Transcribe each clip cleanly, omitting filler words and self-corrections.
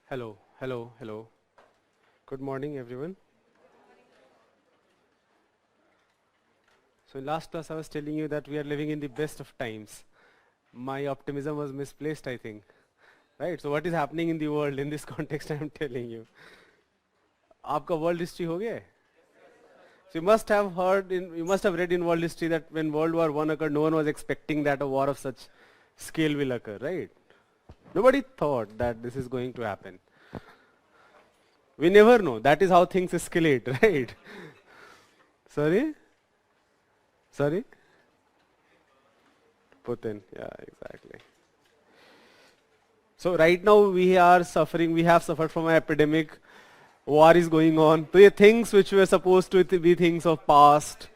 Hello, hello, hello. Good morning, everyone. So in last class, I was telling you that we are living in the best of times. My optimism was misplaced, I think. Right? So what is happening in the world in this context, I am telling you. आपका world history हो गया है? So you must have you must have read in world history that when World War I occurred, no one was expecting that a war of such scale will occur, right? Nobody thought that this is going to happen. We never know. That is how things escalate, right? Sorry? Sorry? Putin, yeah, exactly. So right now we are suffering, we have suffered from an epidemic, war is going on. So the things which were supposed to be things of past.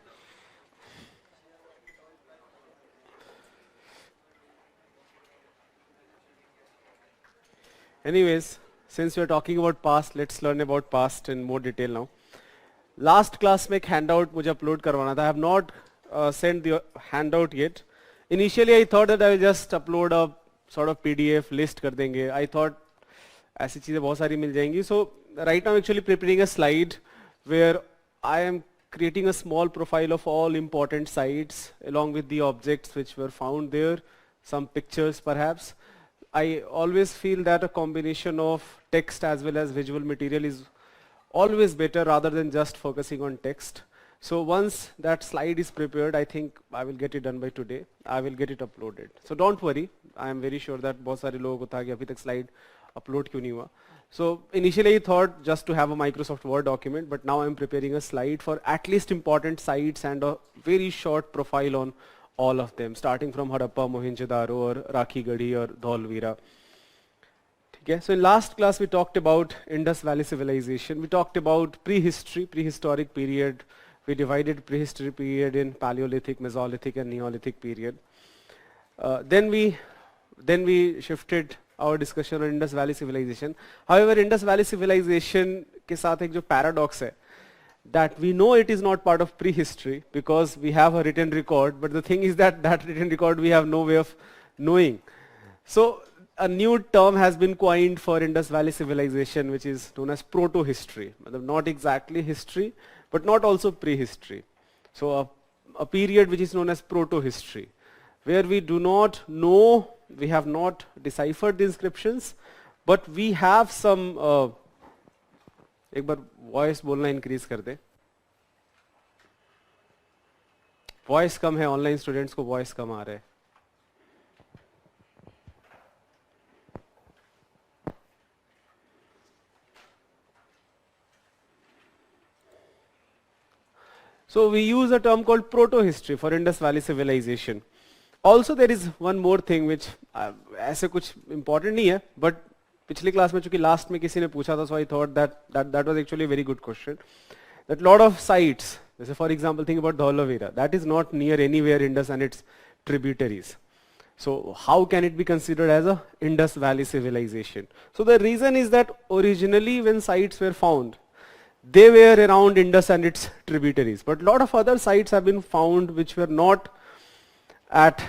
Anyways, since we are talking about past, let's learn about past in more detail now. Last class में एक handout मुझे upload करवाना था. I have not sent the handout yet. Initially I thought that I will just upload a sort of PDF list कर देंगे. I thought ऐसी चीजें बहुत सारी मिल जाएंगी. So right now I'm actually preparing a slide where I am creating a small profile of all important sites along with the objects which were found there, some pictures perhaps. I always feel that a combination of text as well as visual material is always better rather than just focusing on text. So once that slide is prepared, I think I will get it done by today. I will get it uploaded. So don't worry. I am very sure that बहुत सारे लोगों को था कि अभी तक slide upload क्यों नहीं हुआ. So initially I thought just to have a Microsoft Word document, but now I'm preparing a slide for at least important sites and a very short profile on all of them, starting from Harappa, Mohenjo-daro, or Rakhigarhi, or Dholvira. Okay, so in last class we talked about Indus Valley Civilization. We talked about prehistory, prehistoric period. We divided prehistory period in Paleolithic, Mesolithic, and Neolithic period. Then we shifted our discussion on Indus Valley Civilization. However, Indus Valley Civilization के साथ एक जो paradox है, that we know it is not part of prehistory because we have a written record, but the thing is that that written record we have no way of knowing. So a new term has been coined for Indus Valley Civilization, which is known as proto-history. Not exactly history, but not also prehistory. So a period which is known as proto-history, where we do not know, we have not deciphered the inscriptions, but we have some एक बार voice बोलना increase कर दे. Voice कम है, online students को voice कम आ रहा है. So we use a term called proto-history for Indus Valley Civilization. Also there is one more thing which ऐसे कुछ important नहीं है, but पिछली क्लास में चूंकि लास्ट में किसी ने पूछा था, so I thought that was actually a very good question. That lot of sites, जैसे for example think about Dholavira, that is not near anywhere Indus and its tributaries. So how can it be considered as a Indus Valley civilization? So the reason is that originally when sites were found, they were around Indus and its tributaries, but lot of other sites have been found which were not at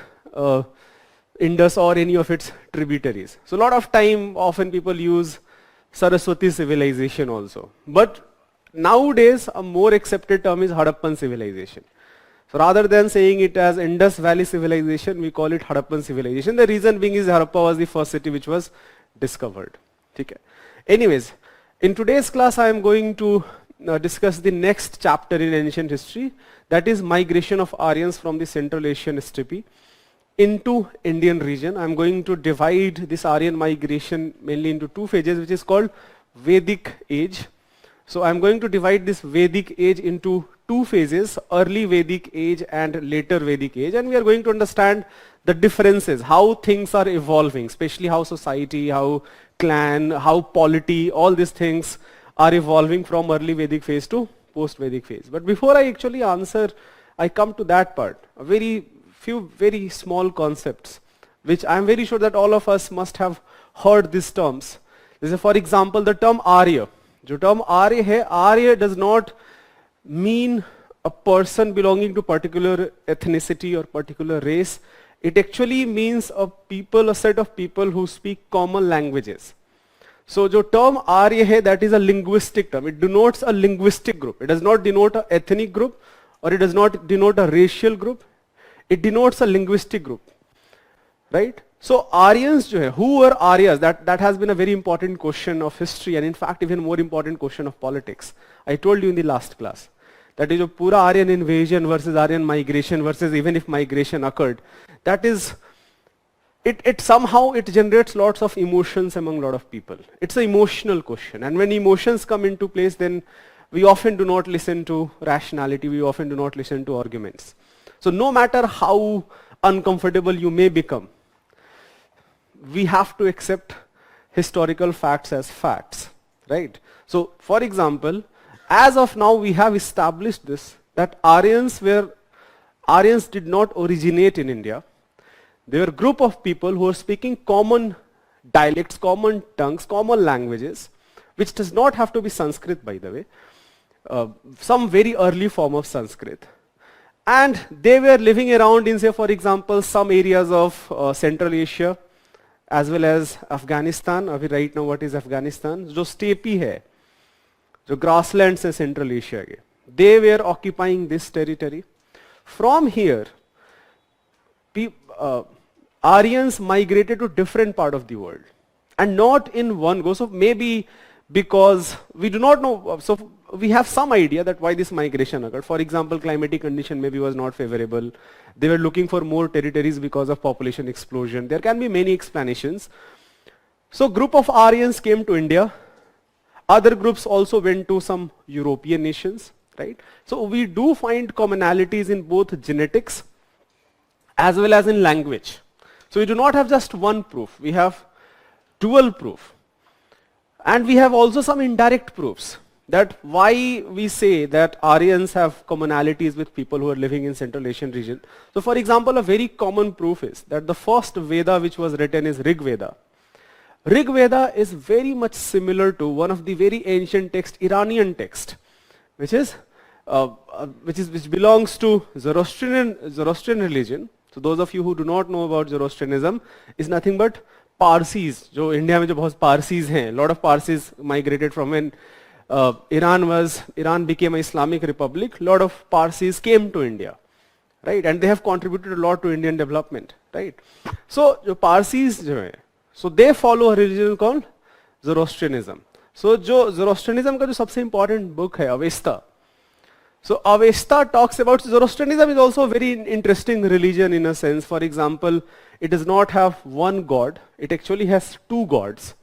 Indus or any of its tributaries. So a lot of time, often people use Saraswati civilization also. But nowadays, a more accepted term is Harappan civilization. So rather than saying it as Indus Valley civilization, we call it Harappan civilization. The reason being is Harappa was the first city which was discovered. Okay. Anyways, in today's class, I am going to discuss the next chapter in ancient history, that is migration of Aryans from the Central Asian steppe into Indian region. I'm going to divide this Aryan migration mainly into two phases, which is called Vedic age. So I'm going to divide this Vedic age into two phases, early Vedic age and later Vedic age, and we are going to understand the differences, how things are evolving, especially how society, how clan, how polity, all these things are evolving from early Vedic phase to post-Vedic phase. But before I actually answer, I come to that part, few very small concepts, which I am very sure that all of us must have heard these terms. This is, for example, the term Arya. जो term Arya है, Arya does not mean a person belonging to particular ethnicity or particular race. It actually means a people, a set of people who speak common languages. So जो term आर्य है, that is a linguistic term. It denotes a linguistic group. It does not denote an ethnic group, or it does not denote a racial group. It denotes a linguistic group, right? So Aryans जो है, who were Aryas? That has been a very important question of history, and in fact even more important question of politics. I told you in the last class. That is जो पूरा Aryan invasion versus Aryan migration versus even if migration occurred, that is, it somehow it generates lots of emotions among a lot of people. It's an emotional question, and when emotions come into place, then we often do not listen to rationality, we often do not listen to arguments. So no matter how uncomfortable you may become, we have to accept historical facts as facts, right? So for example, as of now we have established this, that Aryans did not originate in India. They were a group of people who were speaking common dialects, common tongues, common languages, which does not have to be Sanskrit, by the way, some very early form of Sanskrit. And they were living around in, say, for example, some areas of Central Asia, as well as Afghanistan. Abhi right now what is Afghanistan? जो steppe है, जो grasslands है Central Asia के. They were occupying this territory. From here, Aryans migrated to different part of the world, and not in one go. So maybe because we do not know, so we have some idea that why this migration occurred. For example, climatic condition maybe was not favorable. They were looking for more territories because of population explosion. There can be many explanations. So group of Aryans came to India. Other groups also went to some European nations, right? So we do find commonalities in both genetics as well as in language. So we do not have just one proof, we have dual proof. And we have also some indirect proofs that why we say that Aryans have commonalities with people who are living in Central Asian region. So for example, a very common proof is that the first Veda which was written is Rig Veda. Rig Veda is very much similar to one of the very ancient text, Iranian text, which belongs to Zoroastrian religion. So those of you who do not know about Zoroastrianism, is nothing but Parsis. जो India में जो बहुत Parsis हैं, lot of Parsis migrated from when Iran became an Islamic republic. Lot of Parsis came to India, right? And they have contributed a lot to Indian development, right? So जो Parsis जो हैं, so they follow a religion called Zoroastrianism. So जो Zoroastrianism का जो सबसे important book है Avesta. So Avesta talks about Zoroastrianism is also a very interesting religion in a sense. For example, it does not have one god, it actually has two gods.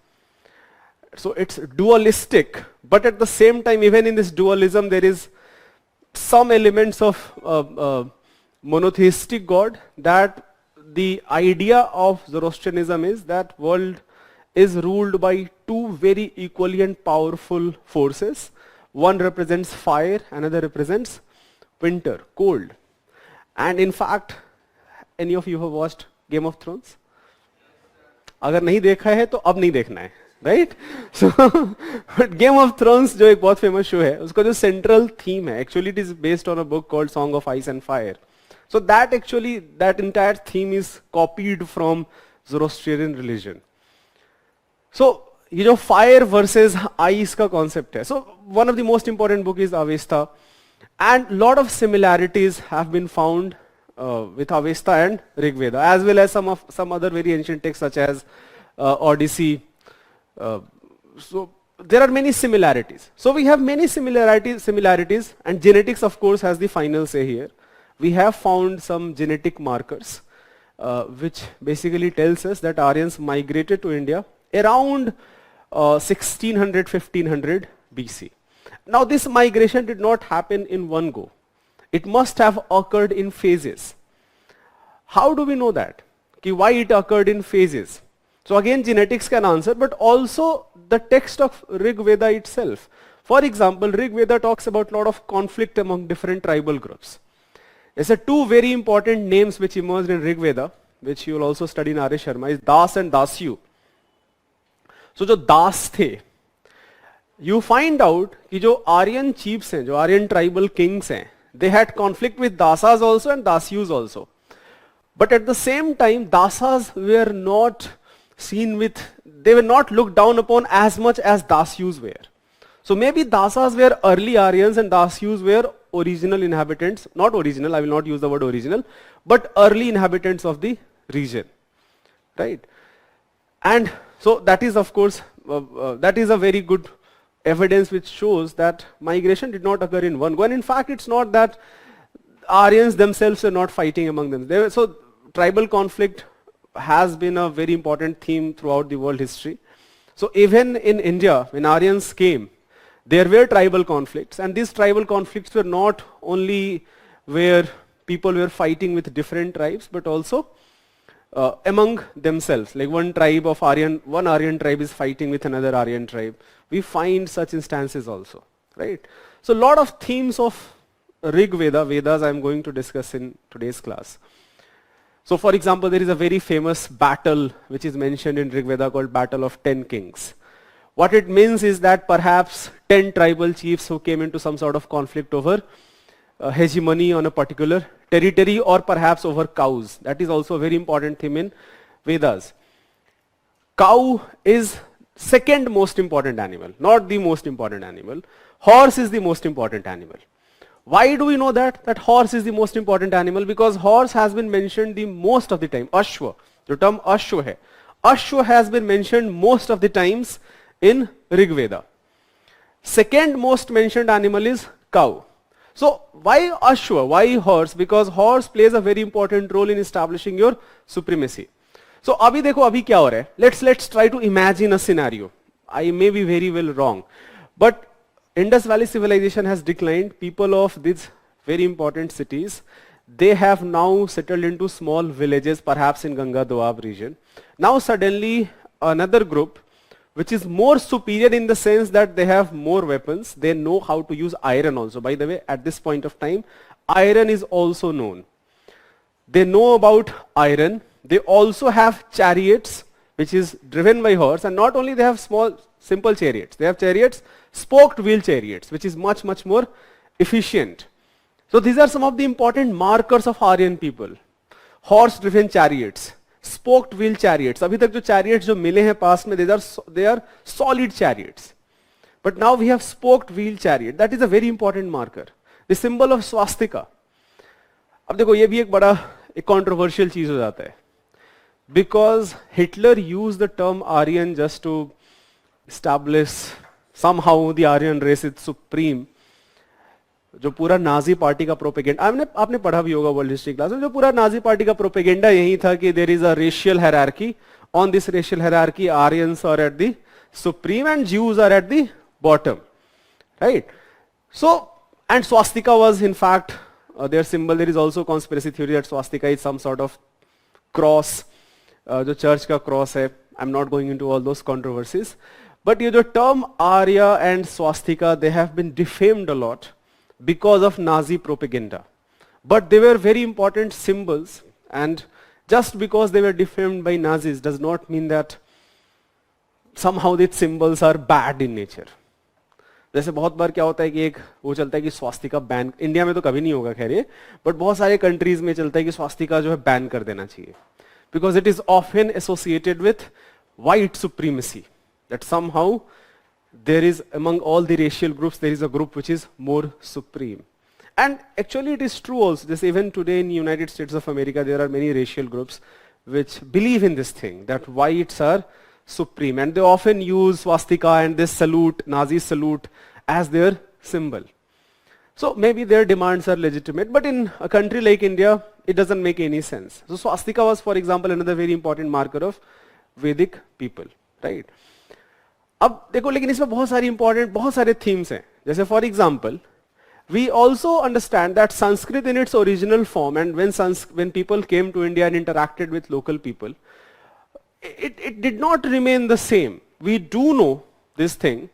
So it's dualistic, but at the same time, even in this dualism, there is some elements of monotheistic god. That the idea of Zoroastrianism is that world is ruled by two very equally and powerful forces. One represents fire, another represents winter, cold. And in fact, any of you have watched Game of Thrones? अगर नहीं देखा है तो अब नहीं देखना है, right? So, but Game of Thrones जो एक बहुत famous show है, उसका जो central theme है, actually it is based on a book called Song of Ice and Fire. So that entire theme is copied from Zoroastrian religion. So ये जो fire versus ice का concept है. So one of the most important book is Avesta, and lot of similarities have been found with Avesta and Rig Veda, as well as some other very ancient texts such as Odyssey. So there are many similarities. So we have many similarities, and genetics of course has the final say here. We have found some genetic markers which basically tells us that Aryans migrated to India around 1600-1500 BC. Now this migration did not happen in one go. It must have occurred in phases. How do we know that? Why it occurred in phases? So again, genetics can answer, but also the text of Rig Veda itself. For example, Rig Veda talks about a lot of conflict among different tribal groups. There's two very important names which emerged in Rig Veda, which you will also study in Arya Sharma, is Das and Dasyu. So जो दास थे, you find out कि जो Aryan chiefs हैं, जो Aryan tribal kings हैं, they had conflict with Dasas also and Dasyus also. But at the same time, Dasas were not seen with, they were not looked down upon as much as Dasyus were. So maybe Dasas were early Aryans and Dasyus were original inhabitants, not original, I will not use the word original, but early inhabitants of the region, right? And so that is of course, that is a very good evidence which shows that migration did not occur in one go. And in fact, it's not that Aryans themselves are not fighting among them. So tribal conflict has been a very important theme throughout the world history. So even in India, when Aryans came, there were tribal conflicts, and these tribal conflicts were not only where people were fighting with different tribes, but also among themselves. Like one Aryan tribe is fighting with another Aryan tribe. We find such instances also, right? So a lot of themes of Rig Veda, Vedas I am going to discuss in today's class. So for example, there is a very famous battle which is mentioned in Rig Veda called Battle of 10 Kings. What it means is that perhaps 10 tribal chiefs who came into some sort of conflict over hegemony on a particular territory, or perhaps over cows. That is also a very important theme in Vedas. Cow is second most important animal, not the most important animal. Horse is the most important animal. Why do we know that? That horse is the most important animal? Because horse has been mentioned the most of the time. Ashwa, the term Ashwa hai. Ashwa has been mentioned most of the times in Rig Veda. Second most mentioned animal is cow. So why Ashwa? Why horse? Because horse plays a very important role in establishing your supremacy. So abhi dekho abhi kya ho raha hai? Let's try to imagine a scenario. I may be very well wrong, but Indus Valley civilization has declined. People of these very important cities, they have now settled into small villages, perhaps in Ganga Doab region. Now suddenly another group, which is more superior in the sense that they have more weapons, they know how to use iron also. By the way, at this point of time, iron is also known. They know about iron. They also have chariots, which is driven by horse, and not only they have small, simple chariots, they have chariots, spoked wheel chariots, which is much, much more efficient. So these are some of the important markers of Aryan people. Horse-driven chariots, spoked wheel chariots. Abhi tak jo chariots jo mile hain past mein, they are solid chariots. But now we have spoked wheel chariot. That is a very important marker. The symbol of swastika. अब देखो ये भी एक बड़ा एक controversial चीज हो जाता है. Because Hitler used the term Aryan just to establish somehow the Aryan race is supreme. जो पूरा नाजी पार्टी का प्रोपेगेंडा, आपने पढ़ा भी होगा वर्ल्ड हिस्ट्री क्लास में, जो पूरा नाजी पार्टी का प्रोपेगेंडा यही था कि there is a racial hierarchy. On this racial hierarchy Aryans are at the supreme and Jews are at the bottom, right? So and swastika was in fact their symbol. There is also conspiracy theory that swastika is some sort of cross, जो church का cross है. I am not going into all those controversies, but ये जो term Arya and swastika, they have been defamed a lot because of Nazi propaganda. But they were very important symbols, and just because they were defamed by Nazis does not mean that somehow these symbols are bad in nature. जैसे बहुत बार क्या होता है कि एक वो चलता है कि स्वास्तिका बैन, इंडिया में तो कभी नहीं होगा खैर ये, बट बहुत सारे कंट्रीज में चलता है कि स्वास्तिका जो है बैन कर देना चाहिए. Because it is often associated with white supremacy, that somehow there is, among all the racial groups, there is a group which is more supreme. And actually it is true also. This even today in United States of America, there are many racial groups which believe in this thing, that whites are supreme. And they often use swastika and this salute, Nazi salute, as their symbol. So maybe their demands are legitimate, but in a country like India, it doesn't make any sense. So swastika was, for example, another very important marker of Vedic people, right? अब देखो, लेकिन इसमें बहुत सारी important बहुत सारे themes हैं. जैसे for example, we also understand that Sanskrit in its original form, and when people came to India and interacted with local people, it did not remain the same. We do know this thing,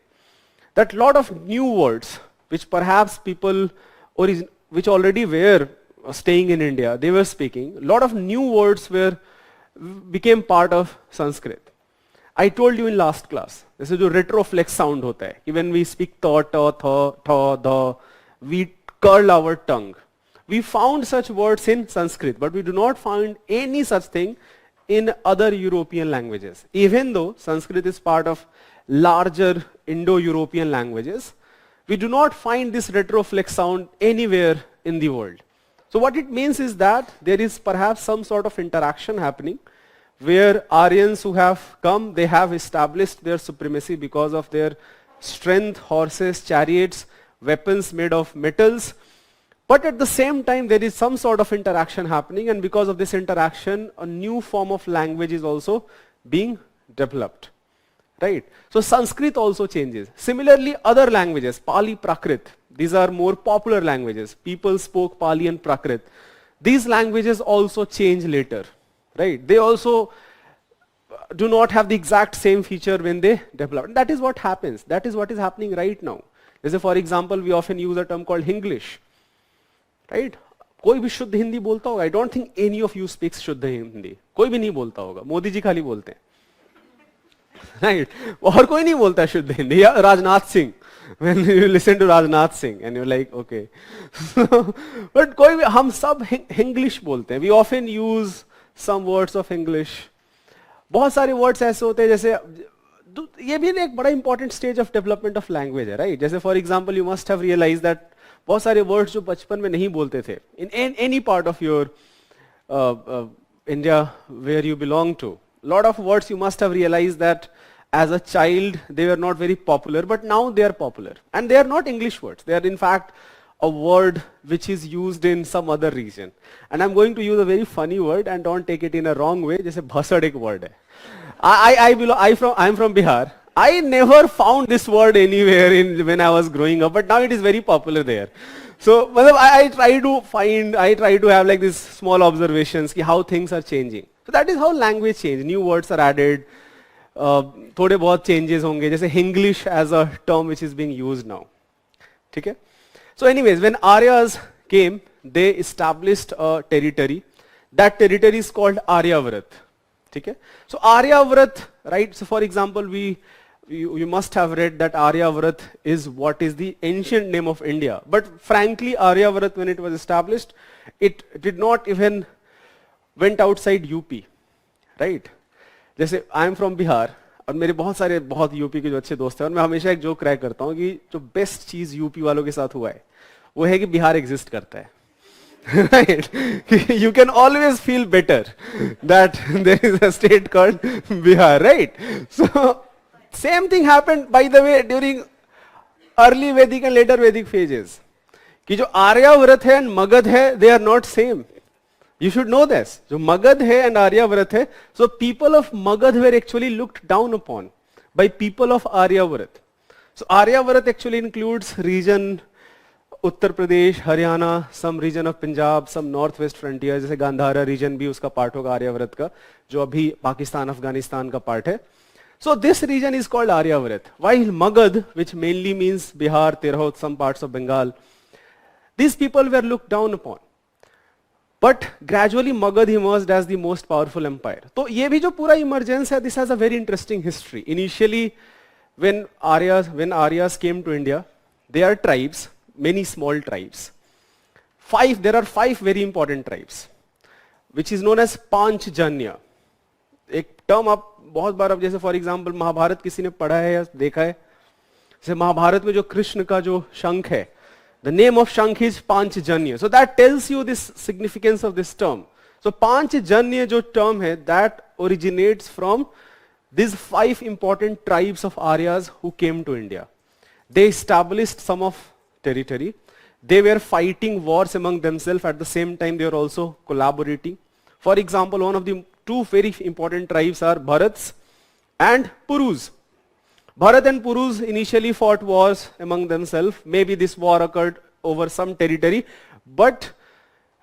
that lot of new words which perhaps people which already were staying in India, they were speaking, lot of new words became part of Sanskrit. I told you in last class, जैसे जो retroflex sound होता है, कि when we speak th, the, we curl our tongue. We found such words in Sanskrit, but we do not find any such thing in other European languages. Even though Sanskrit is part of larger Indo-European languages, we do not find this retroflex sound anywhere in the world. So what it means is that there is perhaps some sort of interaction happening where Aryans who have come, they have established their supremacy because of their strength, horses, chariots, weapons made of metals. But at the same time, there is some sort of interaction happening, and because of this interaction, a new form of language is also being developed. Right? So Sanskrit also changes. Similarly, other languages, Pali, Prakrit, these are more popular languages. People spoke Pali and Prakrit. These languages also change later. Right? They also do not have the exact same feature when they develop. And that is what happens. That is what is happening right now. For example, we often use a term called Hinglish. Right? कोई भी शुद्ध हिंदी बोलता होगा? I don't think any of you speaks शुद्ध हिंदी. कोई भी नहीं बोलता होगा. मोदी जी खाली बोलते हैं. Right? और कोई नहीं बोलता शुद्ध हिंदी. या Rajnath Singh. When you listen to Rajnath Singh and you're like, okay. But कोई भी, हम सब English बोलते हैं. We often use some words of English. बहुत सारे words ऐसे होते हैं जैसे ये भी एक बड़ा important stage of development of language है, right? जैसे for example, you must have realized that बहुत सारे वर्ड्स जो बचपन में नहीं बोलते थे in any part of your India where you belong to. Lot of words you must have realized that as a child they were not very popular, but now they are popular. And they are not English words. They are in fact a word which is used in some other region. And I'm going to use a very funny word, and don't take it in a wrong way. जैसे भसड़ एक word है. I'm from Bihar. I never found this word anywhere when I was growing up, but now it is very popular there. So I try to have like these small observations ki how things are changing. So that is how language change. New words are added. थोड़े बहुत changes होंगे. जैसे Hinglish as a term which is being used now. ठीक है? So anyways, when Aryas came, they established a territory. That territory is called Aryavrat. Okay? So Aryavrat, right? So for example, you must have read that Aryavrat is what is the ancient name of India. But frankly, Aryavrat, when it was established, it did not even went outside UP, right? जैसे I am from Bihar, और मेरे बहुत UP के जो अच्छे दोस्त हैं, और मैं हमेशा एक जोक क्रैक करता हूँ कि जो बेस्ट चीज यूपी वालों के साथ हुआ है वो है कि बिहार एग्जिस्ट करता है. Right? You can always feel better that there is a state called Bihar, right? So same thing happened, by the way, during early Vedic and later Vedic phases. कि जो आर्याव्रत है and मगध है, they are not same. You should know this. जो मगध है and Aryavart है, so people of Magad were actually looked down upon by people of Aryavrat. So Aryavrat actually includes region Uttar Pradesh, Haryana, some region of Punjab, some northwest frontier, जैसे Gandhara region भी उसका part होगा आर्याव्रत का, जो अभी पाकिस्तान, अफगानिस्तान का part है. So this region is called Aryavrat. While Magad, which mainly means Bihar, Tirhut, some parts of Bengal, these people were looked down upon. But gradually Magad emerged as the most powerful empire. So ये भी जो पूरा emergence है, this has a very interesting history. Initially, when Aryas came to India, they are tribes, many small tribes. There are 5 very important tribes, which is known as Panchjanya. एक term आप बहुत बार अब जैसे for example महाभारत किसी ने पढ़ा है या देखा है, जैसे महाभारत में जो कृष्ण का जो शंख है, the name of Shankh is Panchjanya. So that tells you this significance of this term. So Panchjanya जो term है, that originates from these 5 important tribes of Aryas who came to India. They established some of territory. They were fighting wars among themselves. At the same time, they were also collaborating. For example, one of the 2 very important tribes are Bharats and Purus. Bharat and Purus initially fought wars among themselves. Maybe this war occurred over some territory, but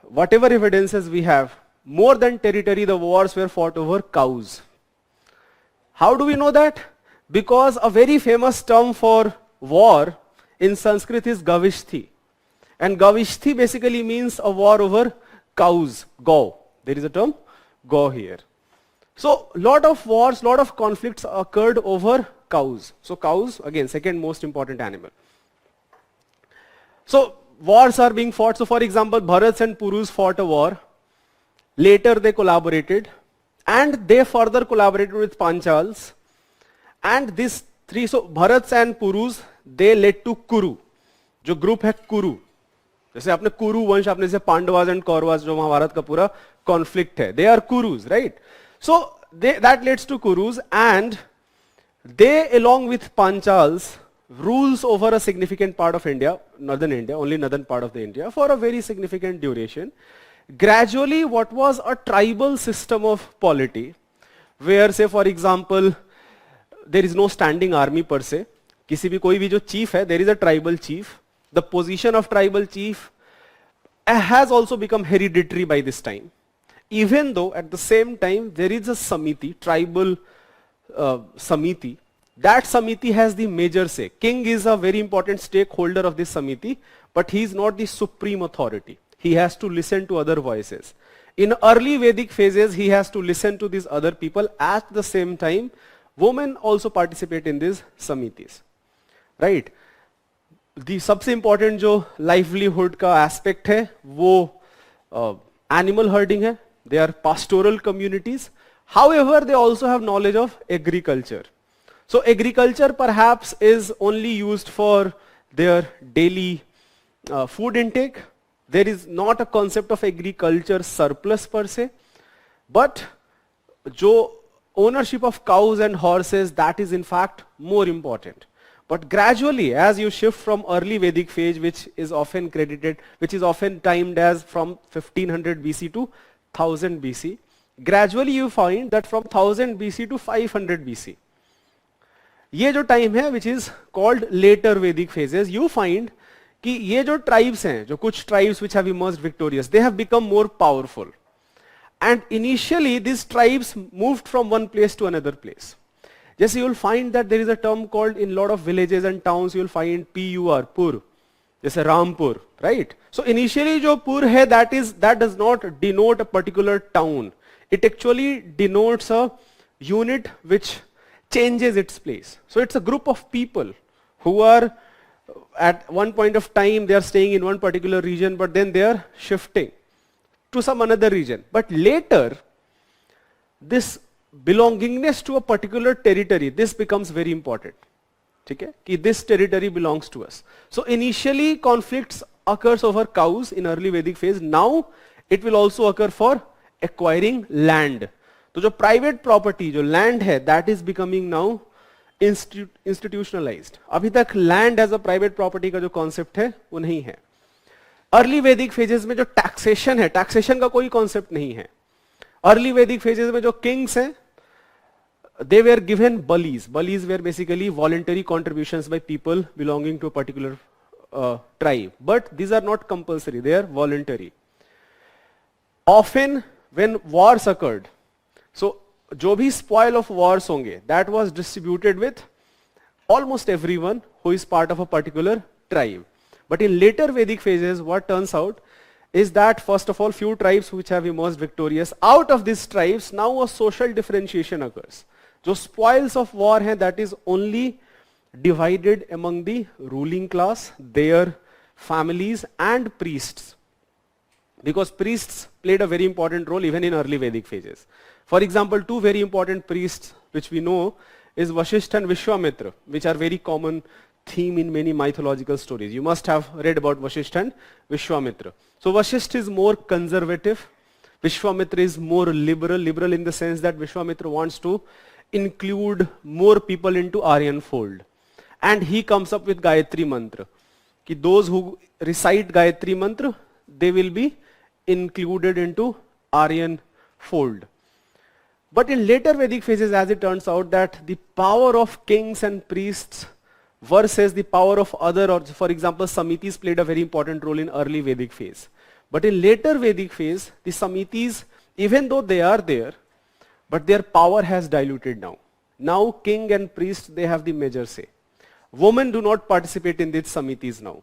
whatever evidences we have, more than territory, the wars were fought over cows. How do we know that? Because a very famous term for war in Sanskrit is Gavishthi. And Gavishthi basically means a war over cows, go. There is a term, go here. So lot of wars, lot of conflicts occurred over cows. So cows, again, second most important animal. So wars are being fought. So for example, Bharats and Purus fought a war. Later they collaborated and they further collaborated with Panchals. And these three, so Bharats and Purus, they led to Kuru. जो group है कुरु, जैसे आपने कुरु वंश, आपने जैसे Pandavas and Kauravas जो महाभारत का पूरा कॉन्फ्लिक्ट है, they are Kurus, right? So that leads to Kurus and they along with Panchals rules over a significant part of India, northern India, only northern part of the India, for a very significant duration. Gradually, what was a tribal system of polity, where say for example, there is no standing army per se, किसी भी कोई भी जो chief है, there is a tribal chief. The position of tribal chief has also become hereditary by this time. Even though at the same time there is a samiti, tribal samiti. That samiti has the major say. King is a very important stakeholder of this samiti, but he is not the supreme authority. He has to listen to other voices. In early Vedic phases, he has to listen to these other people. At the same time, women also participate in these samitis, right? The सबसे important जो livelihood का aspect है, वो animal herding है. They are pastoral communities. However, they also have knowledge of agriculture. So agriculture perhaps is only used for their daily food intake. There is not a concept of agriculture surplus per se, but जो ownership of cows and horses, that is in fact more important. But gradually, as you shift from early Vedic phase, which is often credited, which is often timed as from 1500 BC to 1000 BC, gradually you find that from 1000 BC to 500 BC, ये जो time है which is called later Vedic phases, you find कि ये जो tribes हैं, जो कुछ tribes which have emerged victorious, they have become more powerful. And initially these tribes moved from one place to another place. जैसे you will find that there is a term called in lot of villages and towns, you will find PUR, Pur, जैसे Rampur, right? So initially जो Pur है, that does not denote a particular town. It actually denotes a unit which changes its place. So it's a group of people who are at one point of time they are staying in one particular region, but then they are shifting to some another region. But later, this belongingness to a particular territory, this becomes very important. Okay? Ki this territory belongs to us. So initially conflicts occurs over cows in early Vedic phase. Now it will also occur for acquiring land. तो जो private property, जो land है, that is becoming now institutionalized. अभी तक land as a private property का जो concept है, वो नहीं है. Early Vedic phases में जो taxation है, taxation का कोई concept नहीं है. Early Vedic phases में जो kings हैं, they were given balis. Balis were basically voluntary contributions by people belonging to a particular tribe. But these are not compulsory, they are voluntary. Often when wars occurred, so जो भी spoil of wars होंगे, that was distributed with almost everyone who is part of a particular tribe. But in later Vedic phases, what turns out is that first of all, few tribes which have emerged victorious, out of these tribes, now a social differentiation occurs. जो spoils of war हैं, that is only divided among the ruling class, their families and priests. Because priests played a very important role even in early Vedic phases. For example, two very important priests which we know is Vasishtha and Vishwamitra, which are very common theme in many mythological stories. You must have read about Vasishtha and Vishwamitra. So Vasishtha is more conservative, Vishwamitra is more liberal in the sense that Vishwamitra wants to include more people into Aryan fold. And he comes up with Gayatri Mantra. Ki those who recite Gayatri Mantra, they will be included into Aryan fold. But in later Vedic phases, as it turns out, that the power of kings and priests versus the power of other, or for example, Samitis played a very important role in early Vedic phase. But in later Vedic phase, the Samitis, even though they are there, but their power has diluted now. Now king and priest, they have the major say. Women do not participate in these Samitis now.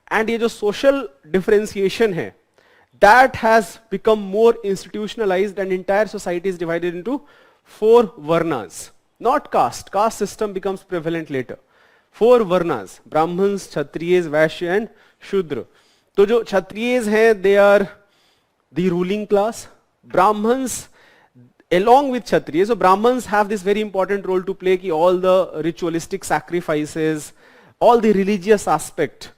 And ये जो social differentiation है, that has become more institutionalized, and entire society is divided into 4 varnas. Not caste. Caste system becomes prevalent later. 4 varnas: Brahmins, Kshatriyas, Vaishya and Shudra. So जो Kshatriyas हैं, they are the ruling class. Brahmins along with Kshatriyas, so Brahmins have this very important role to play कि all the ritualistic sacrifices, all the religious aspect.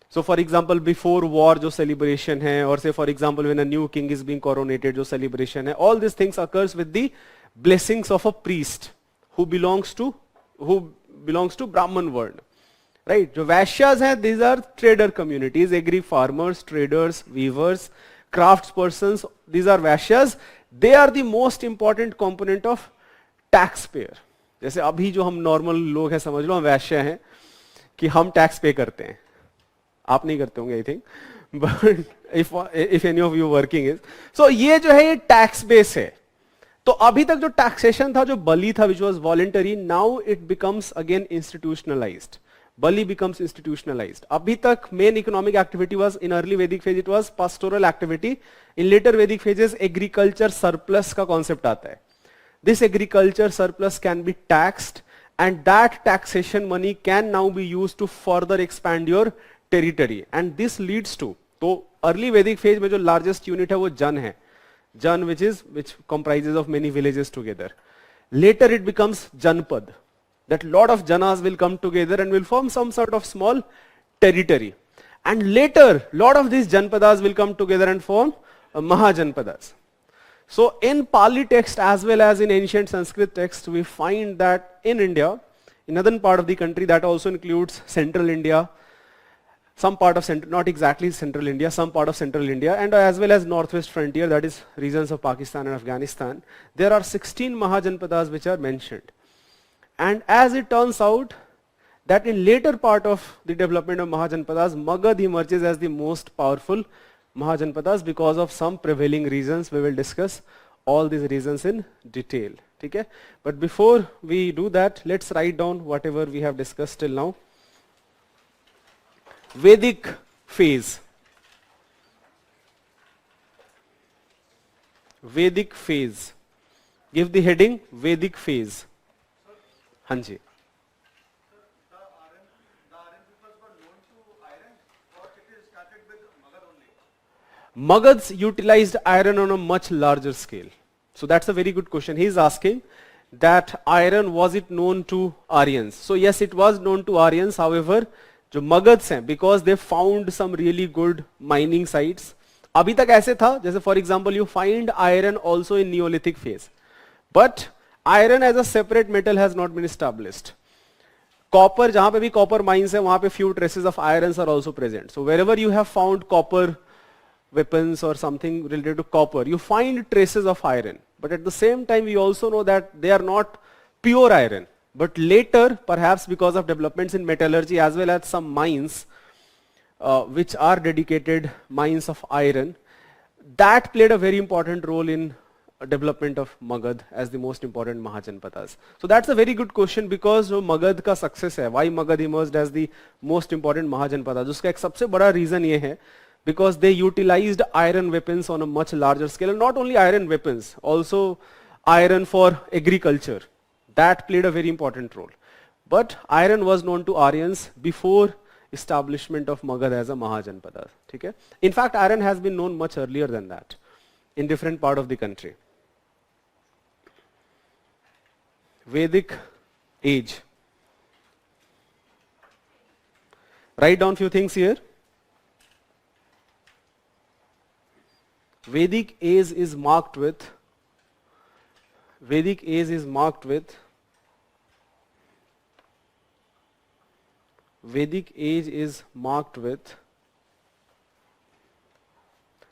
So for example, before war जो celebration है, or say for example when a new king is being coronated जो celebration है, all these things occurs with the blessings of a priest who belongs to Brahman world. Right? जो Vaishyas हैं, these are trader communities, agri farmers, traders, weavers, craftspersons, these are Vaishyas. They are the most important component of taxpayer. जैसे अभी जो हम normal लोग हैं, समझ लो हम वैश्य हैं कि हम टैक्स पे करते हैं. आप नहीं करते होंगे I think, but if any of you working is, so ये जो है ये टैक्स बेस है. तो अभी तक जो टैक्सेशन था, जो बलि था, which was voluntary, now it becomes again institutionalized. Bali becomes institutionalized. Abhi tak main economic activity was, in early Vedic phase it was pastoral activity. In later Vedic phases agriculture surplus ka concept aata hai. This agriculture surplus can be taxed, and that taxation money can now be used to further expand your territory. And this leads to, तो early Vedic phase में जो largest unit है वो Jan है. Jan which comprises of many villages together. Later it becomes Janpad. That lot of janas will come together and will form some sort of small territory. And later, lot of these janpadas will come together and form Mahajanpadas. So in Pali text as well as in ancient Sanskrit text, we find that in India, in northern part of the country, that also includes central India, some part of central, not exactly central India, some part of central India, and as well as northwest frontier, that is regions of Pakistan and Afghanistan, there are 16 Mahajanpadas which are mentioned. And as it turns out, that in later part of the development of Mahajanpadas, Magad emerges as the most powerful Mahajanpadas because of some prevailing reasons. We will discuss all these reasons in detail. Okay? But before we do that, let's write down whatever we have discussed till now. Vedic phase. Vedic phase. Give the heading Vedic phase. Hanji. Magads utilized iron on a much larger scale. So that's a very good question. He is asking that iron, was it known to Aryans? So yes, it was known to Aryans. However, जो Magads हैं, because they found some really good mining sites. अभी तक ऐसे था, जैसे for example, you find iron also in Neolithic phase. But iron as a separate metal has not been established. Copper, जहाँ पे भी copper mines है, वहाँ पे few traces of irons are also present. So wherever you have found copper weapons or something related to copper, you find traces of iron. But at the same time, we also know that they are not pure iron. But later, perhaps because of developments in metallurgy as well as some mines, which are dedicated mines of iron, that played a very important role in development of Magad as the most important Mahajanpadas. So that's a very good question, because जो Magad का success है, why Magad emerged as the most important Mahajanpada, उसका एक सबसे बड़ा reason ये है, because they utilized iron weapons on a much larger scale, and not only iron weapons, also iron for agriculture. That played a very important role. But iron was known to Aryans before establishment of Magad as a Mahajanpada. Okay? In fact, iron has been known much earlier than that in different part of the country. Vedic age. Write down few things here. Vedic age is marked with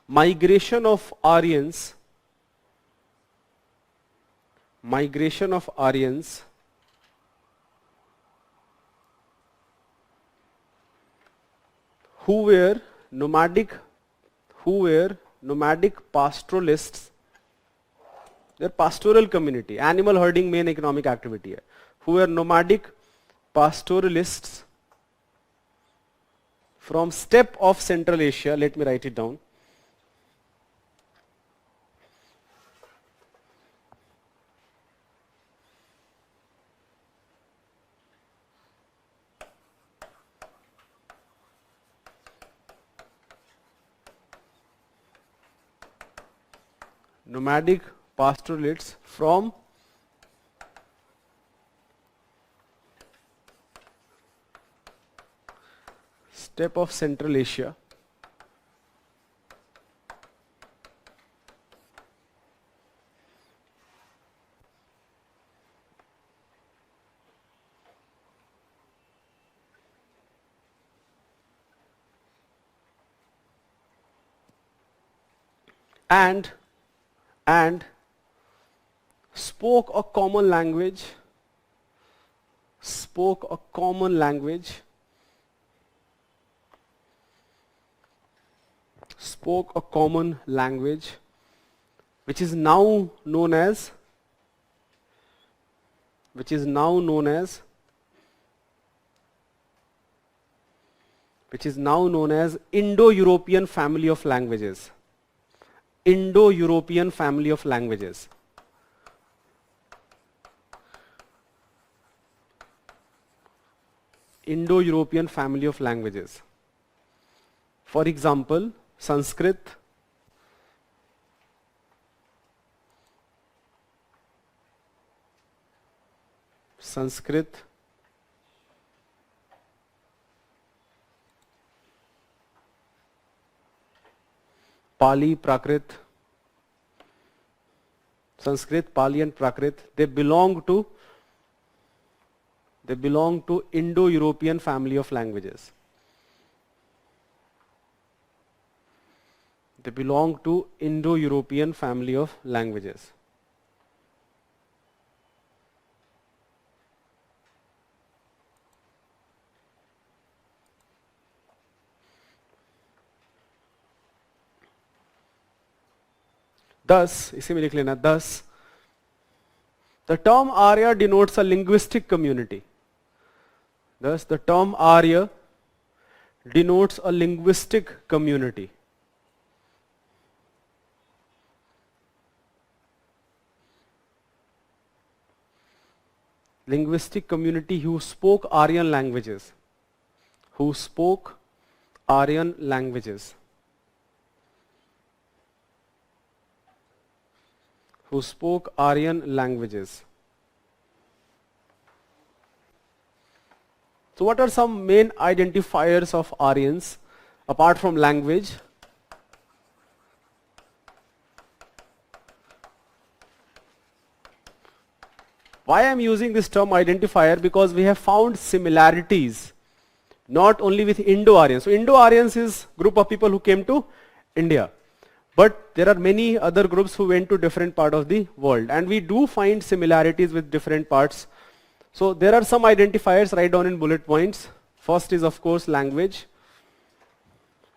migration of Aryans who were nomadic pastoralists. Their pastoral community, animal herding main economic activity hai, who were nomadic pastoralists from steppe of Central Asia. Let me write it down. Nomadic pastoralists from steppe of Central Asia and spoke a common language, spoke a common language, spoke a common language, which is now known as, Indo-European family of languages. Indo-European family of languages. Indo-European family of languages. For example, Sanskrit, Pali, Prakrit, Sanskrit, Pali and Prakrit, they belong to Indo-European family of languages. They belong to Indo-European family of languages. Thus, इसी में लिख लेना, thus, the term Arya denotes a linguistic community. Thus, the term Arya denotes a linguistic community. Linguistic community who spoke Aryan languages. Who spoke Aryan languages. Who spoke Aryan languages. So what are some main identifiers of Aryans apart from language? Why I am using this term identifier? Because we have found similarities not only with Indo-Aryans. So Indo-Aryans is group of people who came to India. But there are many other groups who went to different part of the world, and we do find similarities with different parts. So there are some identifiers, write down in bullet points. First is of course language.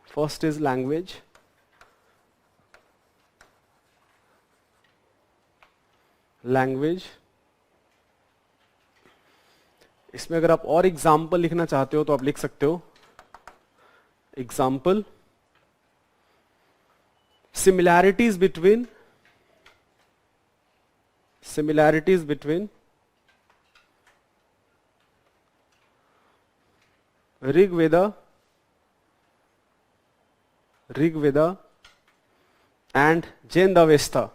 First is language. Language. इसमें अगर आप और example लिखना चाहते हो तो आप लिख सकते हो example similarities between Rig Veda and Jain Avesta.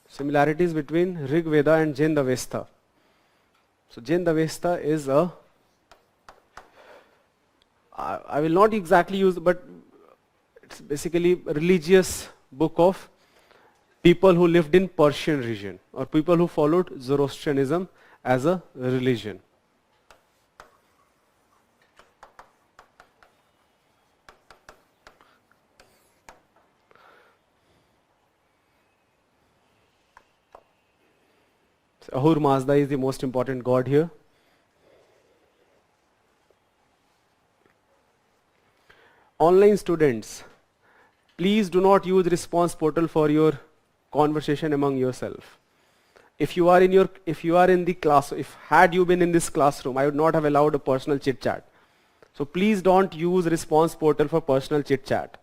Similarities between Rig Veda and Jain Avesta. So Jain Avesta is a, I will not exactly use, but it's basically a religious book of people who lived in Persian region, or people who followed Zoroastrianism as a religion. So Ahura Mazda is the most important god here. Online students, please do not use response portal for your conversation among yourself. If you are in the class, had you been in this classroom, I would not have allowed a personal chit chat. So please don't use response portal for personal chit chat.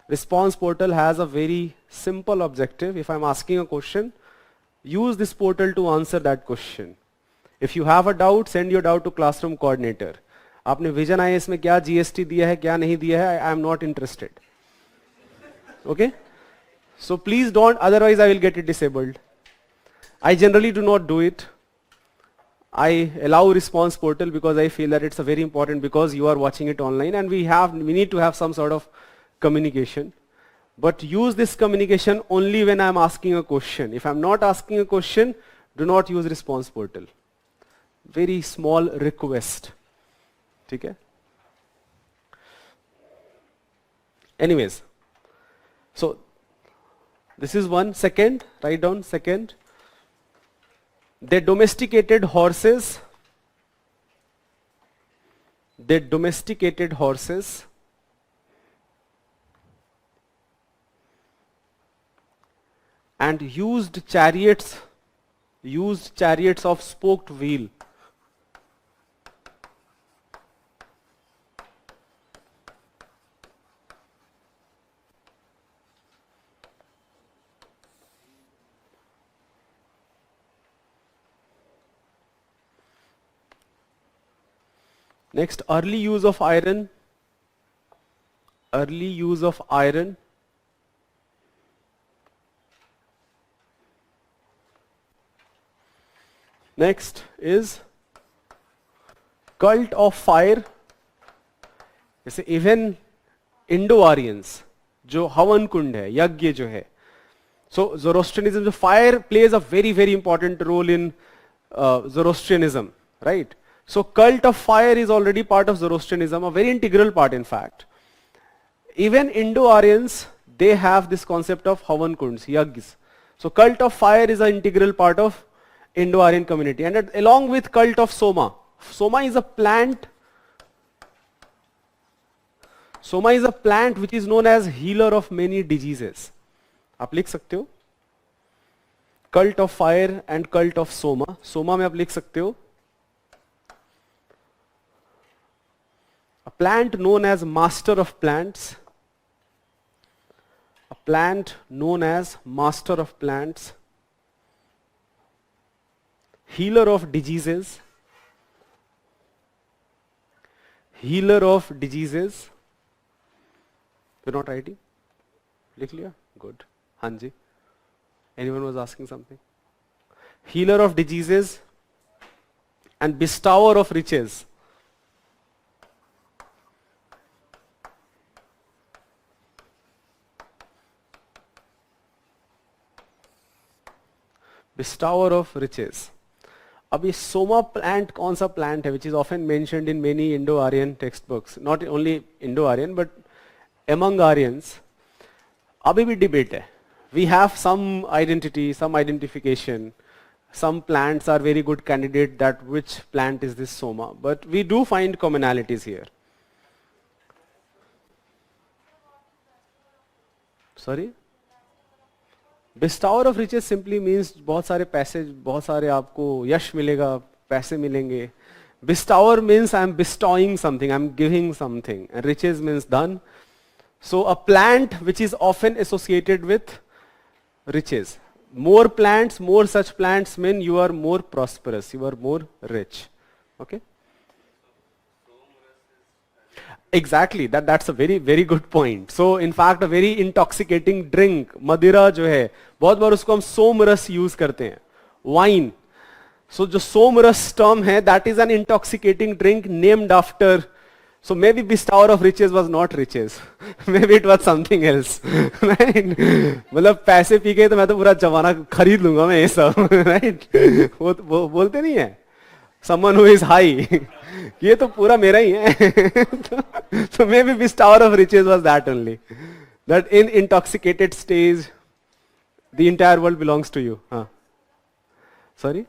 Response portal has a very simple objective. If I'm asking a question, use this portal to answer that question. If you have a doubt, send your doubt to classroom coordinator. आपने vision IAS में क्या GST दिया है, क्या नहीं दिया है, I am not interested. Okay, so please don't, otherwise I will get it disabled. I generally do not do it. I allow response portal because I feel that it's a very important, because you are watching it online and we need to have some sort of communication. But use this communication only when I'm asking a question. If I'm not asking a question, do not use response portal. Very small request. Okay? Anyways, so this is one. Second, write down second. They domesticated horses. They domesticated horses. And used chariots of spoked wheel. Next, early use of iron. Early use of iron. Next is cult of fire. जैसे even Indo Aryans जो हवन कुंड है, यज्ञ जो है, so Zoroastrianism, the fire plays a very, very important role in Zoroastrianism, right? So cult of fire is already part of Zoroastrianism, a very integral part in fact. Even Indo-Aryans, they have this concept of Havan Kunds, Yajns. So cult of fire is an integral part of Indo-Aryan community. And along with cult of Soma. Soma is a plant. Soma is a plant which is known as healer of many diseases. आप लिख सकते हो? Cult of fire and cult of Soma. Soma में आप लिख सकते हो? A plant known as master of plants. A plant known as master of plants. Healer of diseases. Healer of diseases. You're not writing? लिख लिया? Good. हाँ जी. Anyone was asking something? Healer of diseases and bestower of riches. Bestower of riches. अब ये Soma plant कौन सा plant है, which is often mentioned in many Indo-Aryan textbooks, not only Indo-Aryan but among Aryans. अभी भी debate है. We have some identity, some identification. Some plants are very good candidate that which plant is this soma, but we do find commonalities here. Sorry? Bestower of riches simply means बहुत सारे पैसे, बहुत सारे आपको यश मिलेगा, पैसे मिलेंगे. Bestower means I am bestowing something, I am giving something, and riches means done. So a plant which is often associated with riches. More plants, more such plants mean you are more prosperous, you are more rich. Okay? Exactly, that's a very, very good point. So in fact a very intoxicating drink, मदिरा जो है, बहुत बार उसको हम सोम रस use करते हैं, wine. So जो सोम रस term है, that is an intoxicating drink named after. So maybe bestower of riches was not riches, maybe it was something else. Right? मतलब पैसे पी के तो मैं तो पूरा जमाना खरीद लूंगा मैं ये सब, right? वो बोलते नहीं है, someone who is high, ये तो पूरा मेरा ही है. So maybe bestower of riches was that only, that in intoxicated stage the entire world belongs to you. Sorry?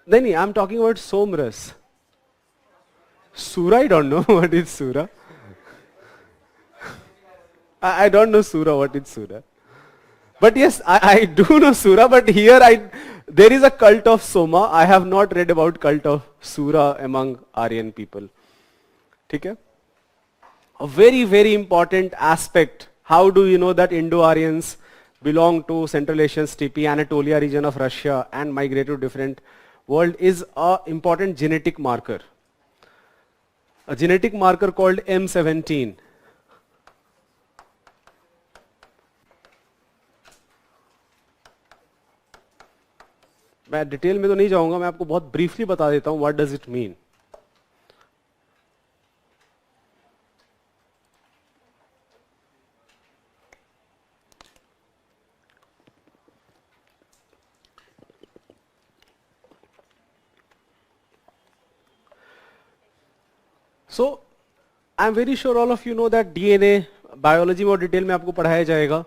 Then I'm talking about somras. Sura, I don't know what is Sura. I don't know Sura, what is Sura. But yes, I do know Sura, but here there is a cult of Soma. I have not read about cult of Sura among Aryan people. Okay? A very, very important aspect. How do you know that Indo-Aryans belong to Central Asian steppe, Anatolia region of Russia and migrate to different world is a important genetic marker. a genetic marker called M17. मैं detail में तो नहीं जाऊंगा, मैं आपको बहुत briefly बता देता हूं what does it mean. So, I'm very sure all of you know that DNA, biology में और डिटेल में आपको पढ़ाया जाएगा,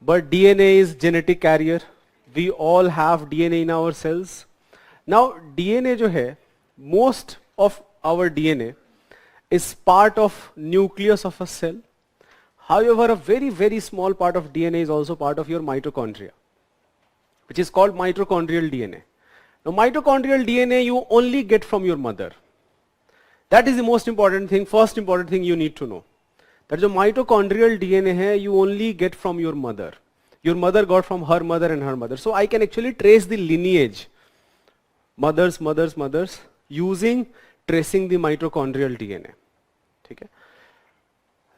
but DNA is genetic carrier. We all have DNA in our cells. Now, DNA जो है, most of our DNA is part of nucleus of a cell. However, a very, very small part of DNA is also part of your mitochondria, which is called mitochondrial DNA. Now, mitochondrial DNA you only get from your mother. That is the most important thing, first important thing you need to know. That जो mitochondrial DNA है, you only get from your mother. Your mother got from her mother and her mother. So I can actually trace the lineage, mothers, using tracing the mitochondrial DNA. ठीक है?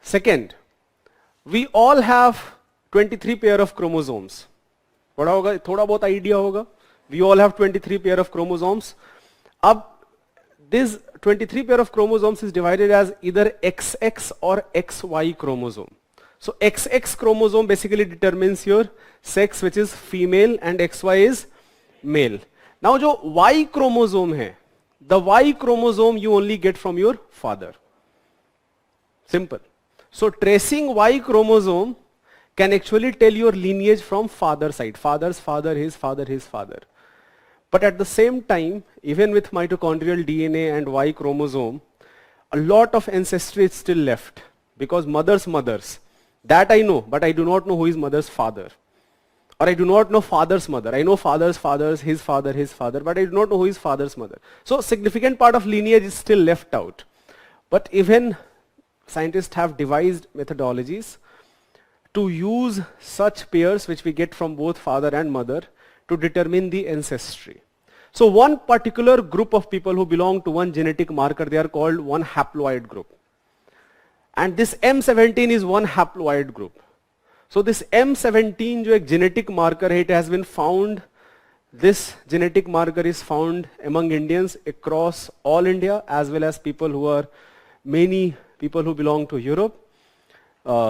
Second, we all have 23 pair of chromosomes. पढ़ा होगा, थोड़ा बहुत idea होगा. We all have 23 pair of chromosomes. अब this 23 pair of chromosomes is divided as either XX or XY chromosome. So XX chromosome basically determines your sex, which is female, and XY is male. Now जो Y chromosome है, the Y chromosome you only get from your father. Simple. So tracing Y chromosome can actually tell your lineage from father side. Father's father, his father, his father. But at the same time, even with mitochondrial DNA and Y chromosome, a lot of ancestry is still left, because mothers, that I know, but I do not know who is mother's father. Or I do not know father's mother. I know father's father, his father, but I do not know who is father's mother. So significant part of lineage is still left out. But even scientists have devised methodologies to use such pairs which we get from both father and mother to determine the ancestry. So one particular group of people who belong to one genetic marker, they are called one haploid group. And this M17 is one haploid group. So this M17 जो एक genetic marker है, it has been found, this genetic marker is found among Indians across all India, as well as many people who belong to Europe,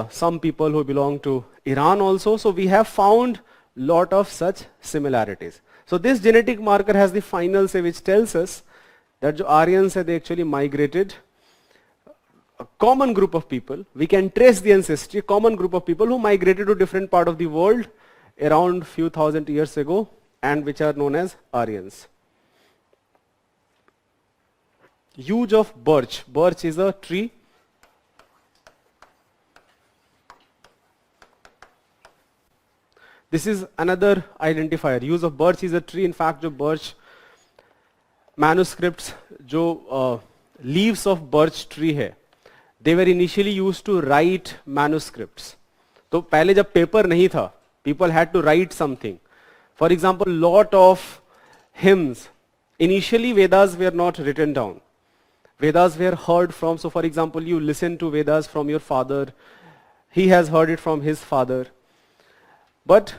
some people who belong to Iran also. So we have found lot of such similarities. So this genetic marker has the final say which tells us that the Aryans they actually migrated, a common group of people. We can trace the ancestry, common group of people who migrated to different part of the world around few thousand years ago, and which are known as Aryans. Use of birch. Birch is a tree. This is another identifier. Use of birch is a tree. In fact, जो birch manuscripts, जो leaves of birch tree है, they were initially used to write manuscripts. तो पहले जब paper नहीं था, people had to write something. For example, lot of hymns. Initially, Vedas were not written down. Vedas were heard from. So, for example, you listen to Vedas from your father. He has heard it from his father. But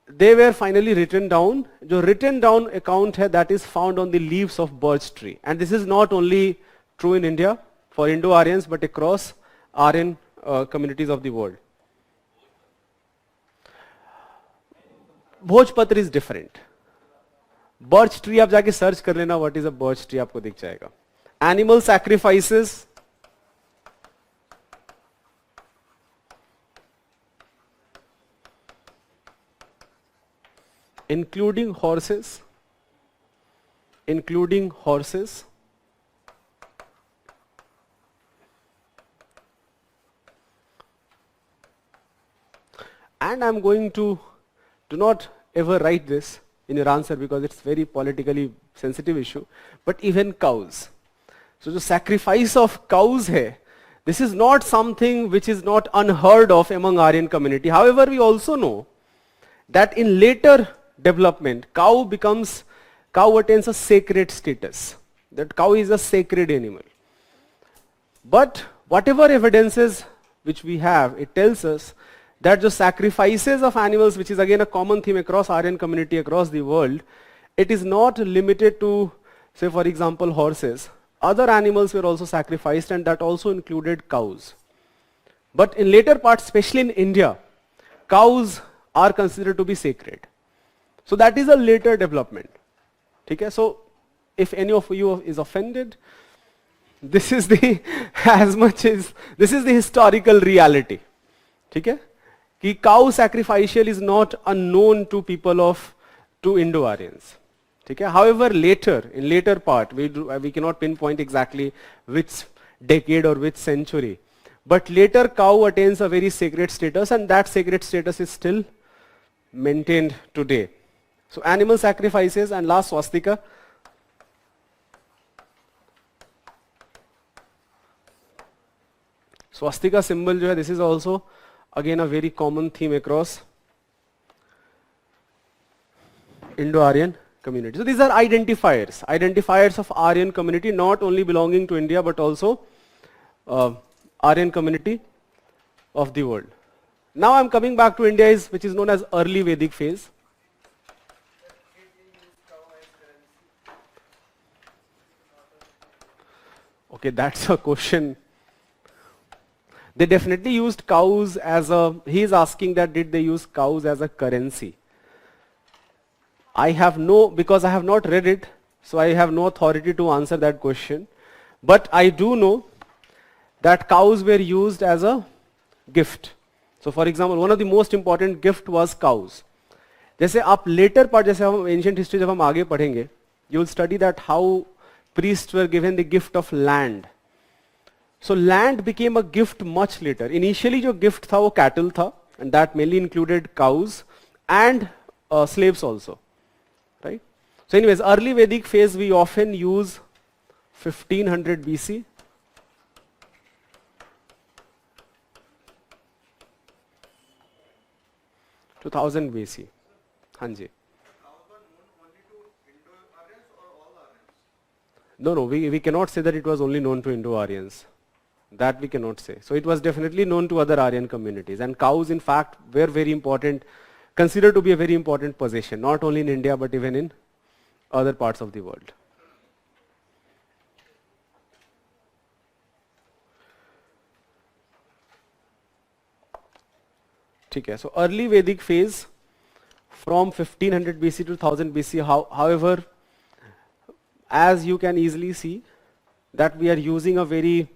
they were finally written down. जो written down account है, that is found on the leaves of birch tree. And this is not only true in India for Indo-Aryans, but across Aryan communities of the world. Bhojpatra is different. Birch tree आप जाके search कर लेना, what is a birch tree आपको दिख जाएगा. Animal sacrifices. Including horses. And I'm going to, do not ever write this in your answer because it's very politically sensitive issue, but even cows. So the sacrifice of cows hai, this is not something which is not unheard of among Aryan community. However, we also know that in later development, cow attains a sacred status. That cow is a sacred animal. But whatever evidences which we have, it tells us that the sacrifices of animals, which is again a common theme across Aryan community across the world, it is not limited to, say for example, horses. Other animals were also sacrificed, and that also included cows. But in later parts, especially in India, cows are considered to be sacred. So that is a later development. Okay? So if any of you is offended, this is the this is the historical reality. Okay? Ki cow sacrificial is not unknown to people of to Indo-Aryans. Okay? However, in later part, we cannot pinpoint exactly which decade or which century. But later cow attains a very sacred status, and that sacred status is still maintained today. So animal sacrifices, and last swastika. Swastika symbol, this is also again a very common theme across Indo-Aryan community. So these are identifiers of Aryan community, not only belonging to India but also Aryan community of the world. Now I'm coming back to India, which is known as early Vedic phase. Okay, that's a question. They definitely used cows as he is asking that did they use cows as a currency? Because I have not read it, so I have no authority to answer that question. But I do know that cows were used as a gift. So for example, one of the most important gift was cows. जैसे आप later part, जैसे हम ancient history जब हम आगे पढ़ेंगे, you will study that how priests were given the gift of land. So land became a gift much later. Initially जो gift था वो cattle था, and that mainly included cows and slaves also, right? So anyways, early Vedic phase we often use 1500 BC. to 1000 BC. Hanji. No, we cannot say that it was only known to Indo-Aryans. That we cannot say. So it was definitely known to other Aryan communities. And cows, in fact, were very important, considered to be a very important possession, not only in India, but even in other parts of the world. Okay, so early Vedic phase from 1500 BC to 1000 BC, however, as you can easily see, that we are using a very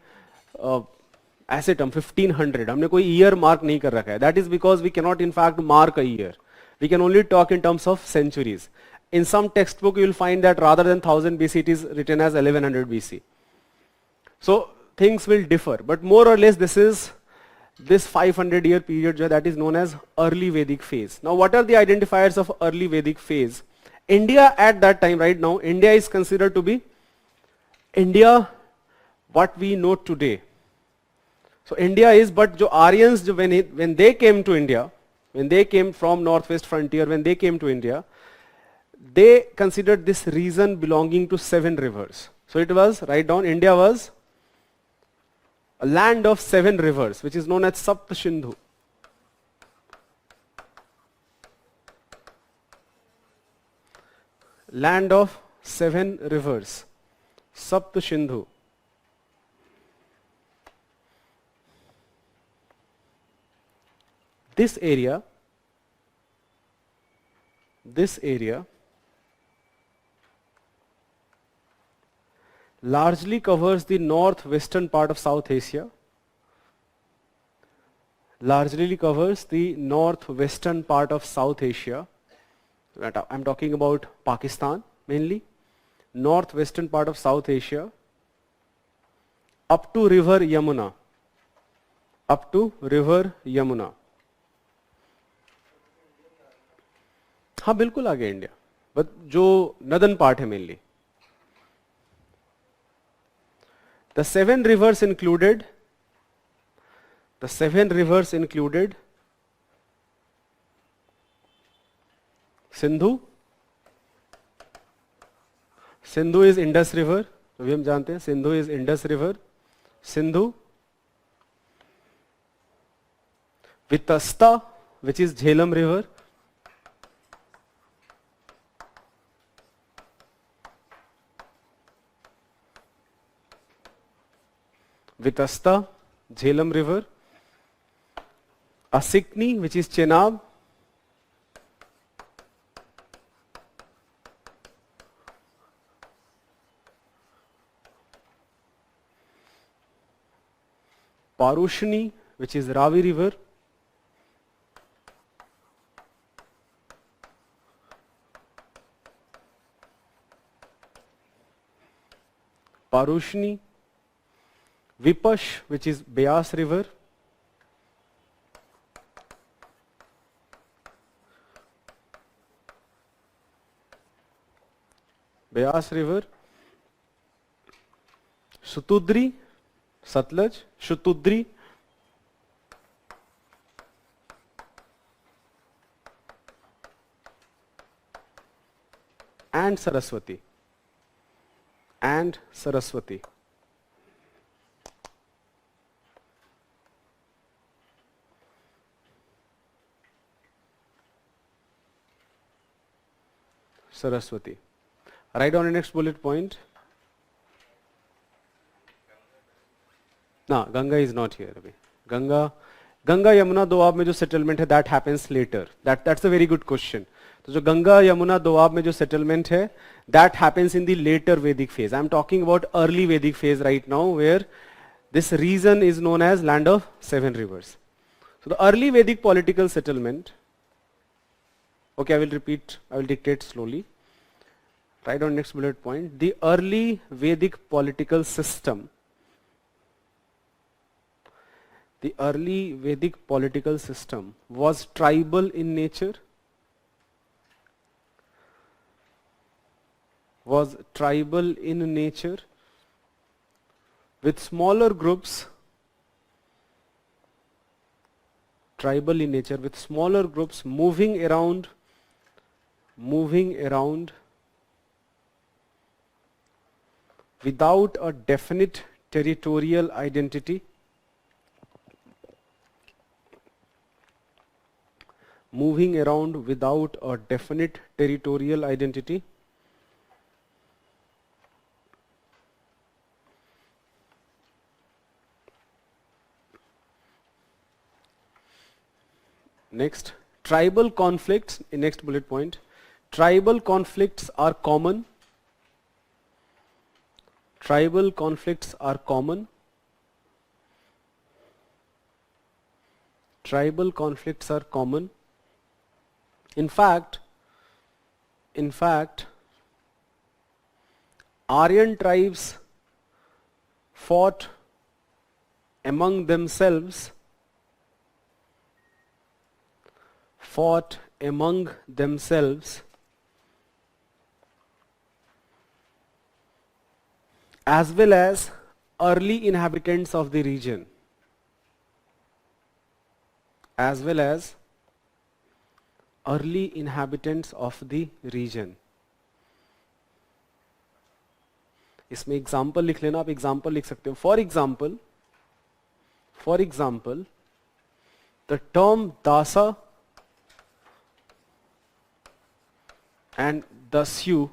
ऐसे term 1500, हमने कोई year mark नहीं कर रखा है. That is because we cannot in fact mark a year. We can only talk in terms of centuries. In some textbook you will find that rather than 1000 BC it is written as 1100 BC. So things will differ, but more or less this 500 year period that is known as early Vedic phase. Now what are the identifiers of early Vedic phase? India at that time, right now, India is considered to be India what we know today. So India is, but jo Aryans, when they came to India, when they came from northwest frontier, when they came to India, they considered this region belonging to 7 rivers. So it was, write down, India was a land of 7 rivers, which is known as Sapta Sindhu. Land of 7 rivers, Sapta Sindhu. This area largely covers the northwestern part of South Asia. Largely covers the northwestern part of South Asia. I'm talking about Pakistan mainly. Northwestern part of South Asia. Up to river Yamuna. Up to river Yamuna. हाँ बिल्कुल आ गया India, but जो northern part है mainly. The 7 rivers included Sindhu. Sindhu is Indus river, अभी हम जानते हैं Sindhu is Indus river. Sindhu. Vitasta, which is Jhelum river. Vitasta, Jhelum river. Asikni, which is Chenab. Parushni, which is Ravi river. Parushni. Vipash, which is Beas river. Beas river. Shutudri, Satluj, Shutudri. And Saraswati. And Saraswati. Saraswati. Write down the next bullet point. No, Ganga is not here. Ganga Yamuna Doab में जो settlement है, that happens later. That's a very good question. तो जो गंगा यमुना दोआब में जो settlement है, that happens in the later Vedic phase. I'm talking about early Vedic phase right now, where this region is known as land of 7 rivers. So the early Vedic political settlement. Okay, I will dictate slowly. Write down next bullet point. The early Vedic political system. The early Vedic political system was tribal in nature. Was tribal in nature, with smaller groups. Tribal in nature, with smaller groups moving around without a definite territorial identity. Moving around without a definite territorial identity. Next, tribal conflicts, next bullet point. Tribal conflicts are common. Tribal conflicts are common. Tribal conflicts are common. In fact, Aryan tribes fought among themselves as well as early inhabitants of the region. As well as early inhabitants of the region. इसमें example लिख लेना, आप example लिख सकते हो. For example, the term Dasa and Dasyu,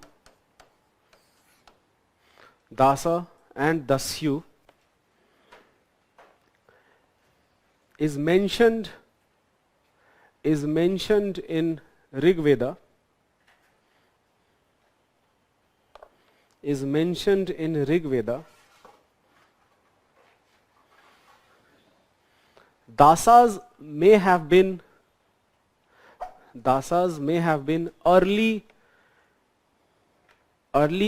Dasa and Dasyu is mentioned in Rig Veda. Is mentioned in Rig Veda. Dasas may have been early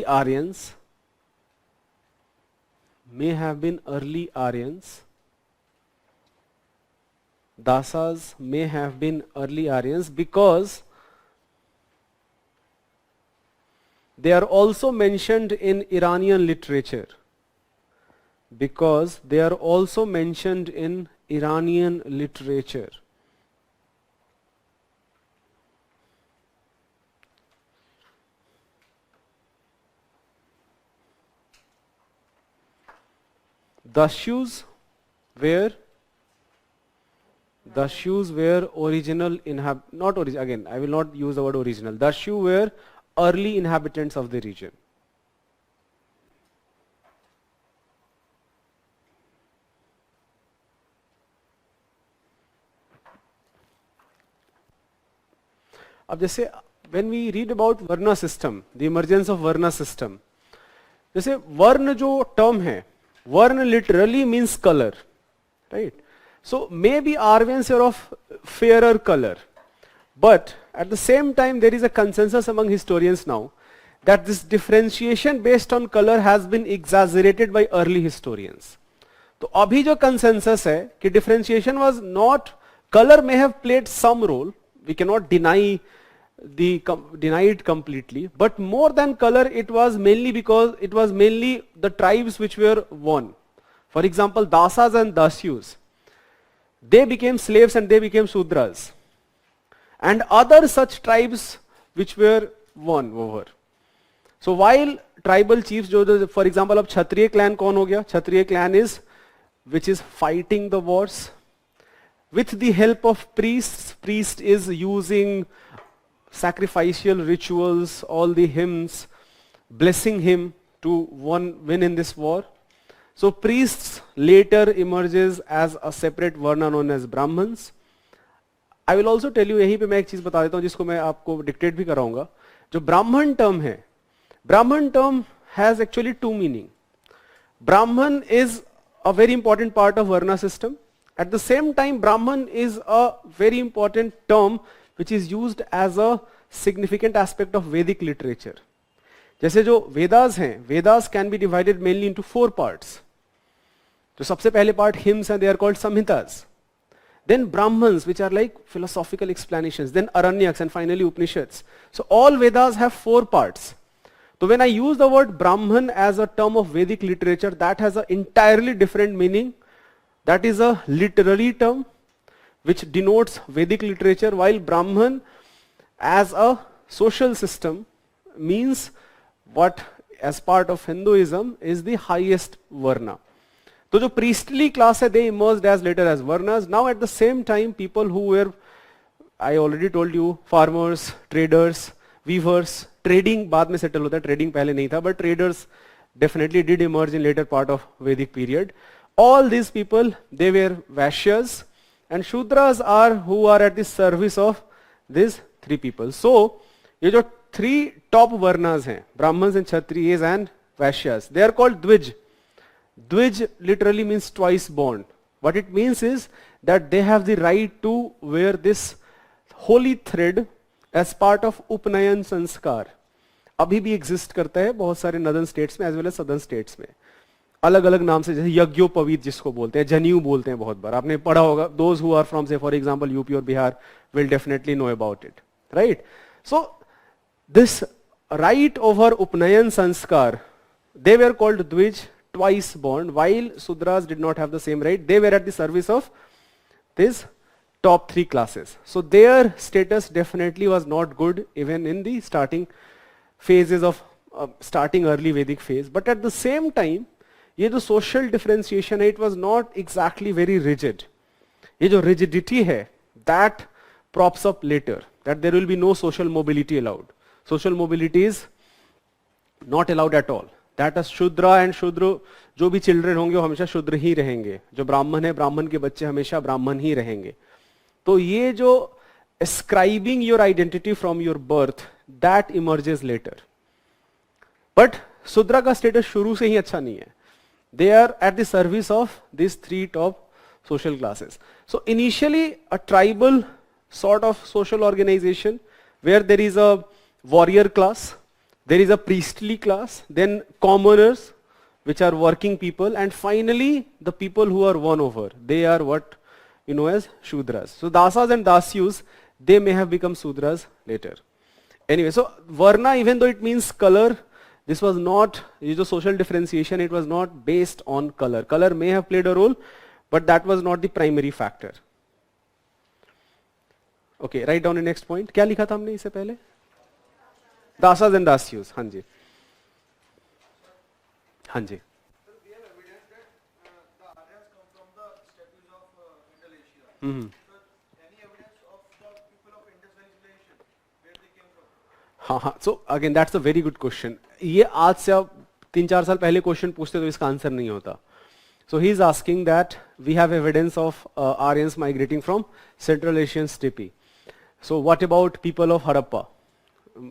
Aryans. May have been early Aryans. Dasas may have been early Aryans because they are also mentioned in Iranian literature. Because they are also mentioned in Iranian literature. Dasyus were original not origin, again I will not use the word original. Dasyu were early inhabitants of the region. अब जैसे when we read about Varna system, the emergence of Varna system, जैसे वर्ण जो term है, वर्ण literally means color, right? So maybe Arvians are of fairer color, but at the same time there is a consensus among historians now that this differentiation based on color has been exaggerated by early historians. तो अभी जो consensus है कि differentiation was not, color may have played some role, we cannot deny it completely, but more than color it was mainly because it was mainly the tribes which were one. For example, Dasas and Dasyus, they became slaves and they became Shudras, and other such tribes which were won over. So while tribal chiefs, for example, अब क्षत्रिय clan कौन हो गया? क्षत्रिय clan is which is fighting the wars with the help of priests. Priest is using sacrificial rituals, all the hymns, blessing him to win in this war. So priests later emerges as a separate varna known as Brahmins. I will also tell you, यहीं पे मैं एक चीज बता देता हूँ जिसको मैं आपको डिक्टेट भी कराऊंगा. जो ब्राह्मण टर्म है, ब्राह्मण term has actually two meaning. Brahman is a very important part of varna system. At the same time, Brahman is a very important term which is used as a significant aspect of Vedic literature. जैसे जो वेदास हैं, Vedas can be divided mainly into four parts. तो सबसे पहले part hymns and they are called samhitas. Then Brahmans, which are like philosophical explanations. Then Aranyaks and finally Upanishads. So all Vedas have four parts. So when I use the word Brahman as a term of Vedic literature, that has an entirely different meaning. That is a literary term which denotes Vedic literature, while Brahman as a social system means what as part of Hinduism is the highest varna. So the priestly class hai, they emerged as later as varnas. Now at the same time, people who were, I already told you, farmers, traders, weavers, trading बाद में settle होता है, trading पहले नहीं था, but traders definitely did emerge in later part of Vedic period. All these people, they were Vaishyas, and Shudras are who are at the service of these three people. So ये जो three top varnas हैं, Brahmins and Kshatriyas and Vaishyas, they are called Dvij. Dvij literally means twice born. What it means is that they have the right to wear this holy thread as part of Upnayan Sanskar. अभी भी exist करता है बहुत सारे northern states में as well as southern states में. अलग अलग नाम से, जैसे यज्ञोपवीत जिसको बोलते हैं, जनेऊ बोलते हैं बहुत बार, आपने पढ़ा होगा. Those who are from say for example UP or Bihar will definitely know about it, right? So this right over Upnayan Sanskar, they were called Dvij, twice born, while Sudras did not have the same right. They were at the service of these top three classes. So their status definitely was not good even in the starting phases of starting early Vedic phase. But at the same time, ये जो social differentiation है, it was not exactly very rigid. ये जो rigidity है, that props up later, that there will be no social mobility allowed. Social mobility is not allowed at all. That is Shudra and Shudra, जो भी children होंगे वो हमेशा शूद्र ही रहेंगे. जो ब्राह्मण है, ब्राह्मण के बच्चे हमेशा ब्राह्मण ही रहेंगे. तो ये जो ascribing your identity from your birth, that emerges later. But Shudra का status शुरू से ही अच्छा नहीं है. They are at the service of these three top social classes. So initially a tribal sort of social organization where there is a warrior class, there is a priestly class, then commoners, which are working people, and finally the people who are won over. They are what you know as Shudras. So Dasas and Dasyus, they may have become Sudras later. Anyway, so Varna, even though it means color, this was not, ये जो social differentiation, it was not based on color. Color may have played a role, but that was not the primary factor. Okay, write down the next point. क्या लिखा था हमने इससे पहले? Dasas and Dasyus. हाँ जी. हम्म. हाँ हाँ, so again that's a very good question. ये आज से आप 3-4 साल पहले क्वेश्चन पूछते तो इसका आंसर नहीं होता. So he is asking that we have evidence of Aryans migrating from Central Asian steppe. So what about people of Harappa,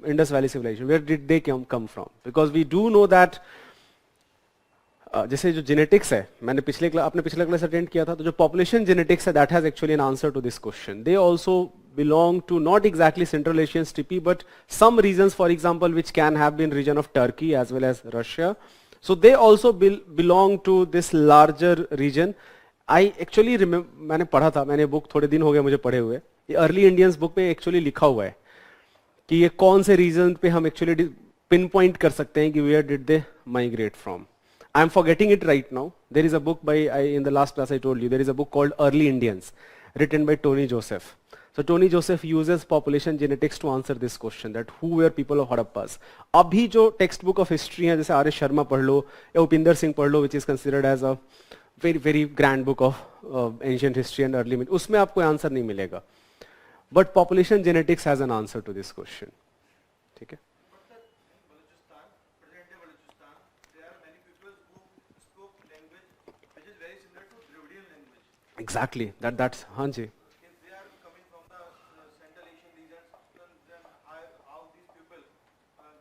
Indus Valley civilization? Where did they come from? Because we do know that जैसे जो genetics है, मैंने आपने पिछले class attend किया था, तो जो पॉपुलेशन जेनेटिक्स है that has actually an answer to this question. They also belong to not exactly Central Asian steppe, but some regions, for example, which can have been region of Turkey as well as Russia. So they also belong to this larger region. I actually remember, मैंने पढ़ा था, मैंने book थोड़े दिन हो गए मुझे पढ़े हुए, ये अर्ली इंडियंस बुक में एक्चुअली लिखा हुआ है कि ये कौन से रीजन पे हम एक्चुअली पिन पॉइंट कर सकते हैं कि where did they migrate from. I am forgetting it right now. There is a book in the last class I told you, there is a book called Early Indians, written by Tony Joseph. So Tony Joseph uses population genetics to answer this question, that who were people of Harappas. अभी जो text book of history है, जैसे R S Sharma पढ़ लो या उपिंदर सिंह पढ़ लो, which is considered as a very very grand book of ancient history and early, उसमें आपको आंसर नहीं मिलेगा. But population genetics has an answer to this question. ठीक है. Exactly. That's हाँ जी. If they are coming from the Central Asian regions, then how these people,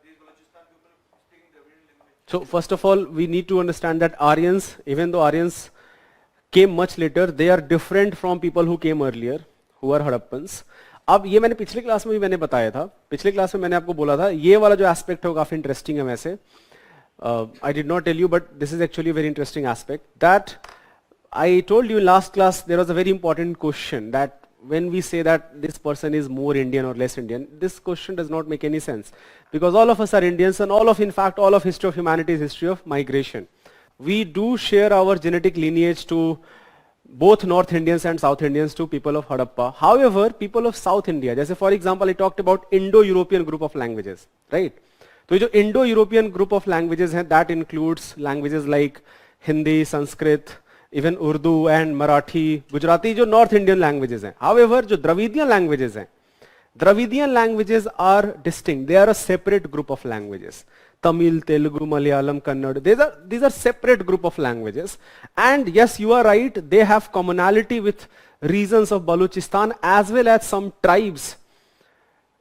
these Balochistan people, speaking Dravidian language? So first of all, we need to understand that Aryans, even though Aryans came much later, they are different from people who came earlier, who are Harappans. अब ये मैंने पिछले class में भी मैंने बताया था, पिछले क्लास में मैंने आपको बोला था, ये वाला जो एस्पेक्ट है वो काफी इंटरेस्टिंग है वैसे. I did not tell you, but this is actually a very interesting aspect. That I told you in last class, there was a very important question that when we say that this person is more Indian or less Indian, this question does not make any sense, because all of us are Indians, and in fact, all of history of humanity is history of migration. We do share our genetic lineage to both North Indians and South Indians, to people of Harappa. However, people of South India, जैसे for example, I talked about Indo-European group of languages, right? तो ये जो Indo-European group of languages हैं, that includes languages like Hindi, Sanskrit, even Urdu and Marathi, Gujarati, जो north Indian languages हैं. However जो Dravidian languages हैं, Dravidian languages are distinct, they are a separate group of languages. Tamil, Telugu, Malayalam, Kannada, these are separate group of languages. And yes, you are right, they have commonality with regions of Balochistan as well as some tribes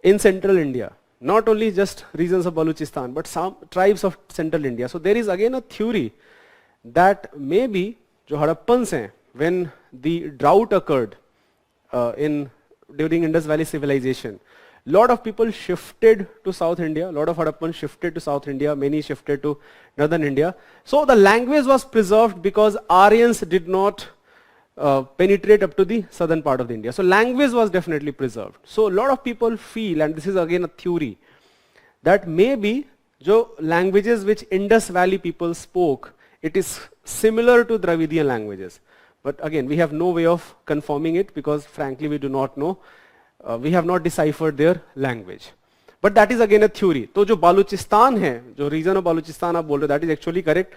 in central India. Not only just regions of Balochistan, but some tribes of central India. So there is again a theory that maybe जो Harappans हैं, when the drought occurred during Indus Valley civilization, lot of people shifted to South India, lot of Hadappans shifted to South India, many shifted to northern India. So the language was preserved because Aryans did not penetrate up to the southern part of the India. So language was definitely preserved. So a lot of people feel, and this is again a theory, that maybe जो languages which Indus Valley people spoke, it is similar to Dravidian languages. But again, we have no way of confirming it, because frankly we do not know. We have not deciphered their language. But that is again a theory. तो जो बालूचिस्तान है, जो region of Balochistan आप बोल रहे हो, that is actually correct.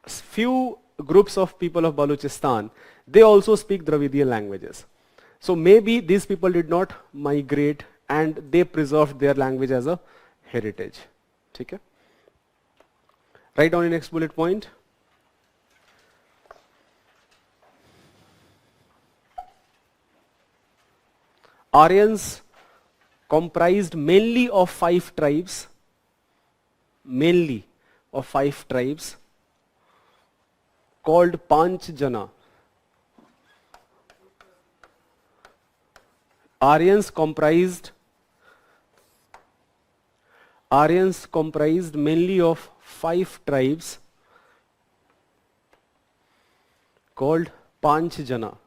Few groups of people of Balochistan, they also speak Dravidian languages. So maybe these people did not migrate and they preserved their language as a heritage. ठीक है? Write down your next bullet point. Aryans comprised mainly of 5 tribes, called Panch Jana. Aryans comprised mainly of 5 tribes called Panch Jana.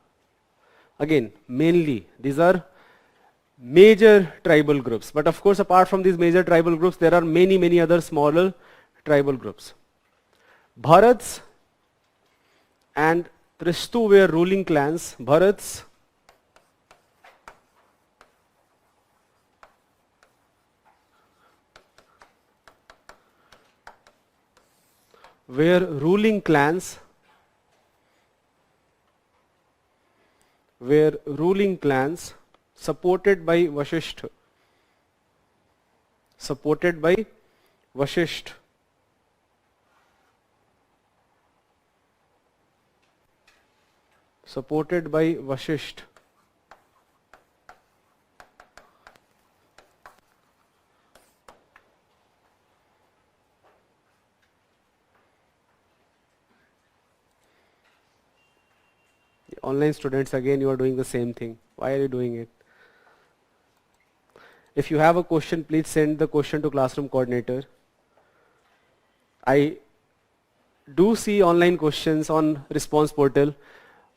Again, mainly, these are major tribal groups, but of course apart from these major tribal groups there are many other smaller tribal groups. Bharats and Trishtu were ruling clans. Bharats were ruling clans were ruling clans supported by Vasishtha. Supported by Vasishtha. Supported by Vasishtha. Online students, again you are doing the same thing. Why are you doing it? If you have a question, please send the question to classroom coordinator. I do see online questions on response portal,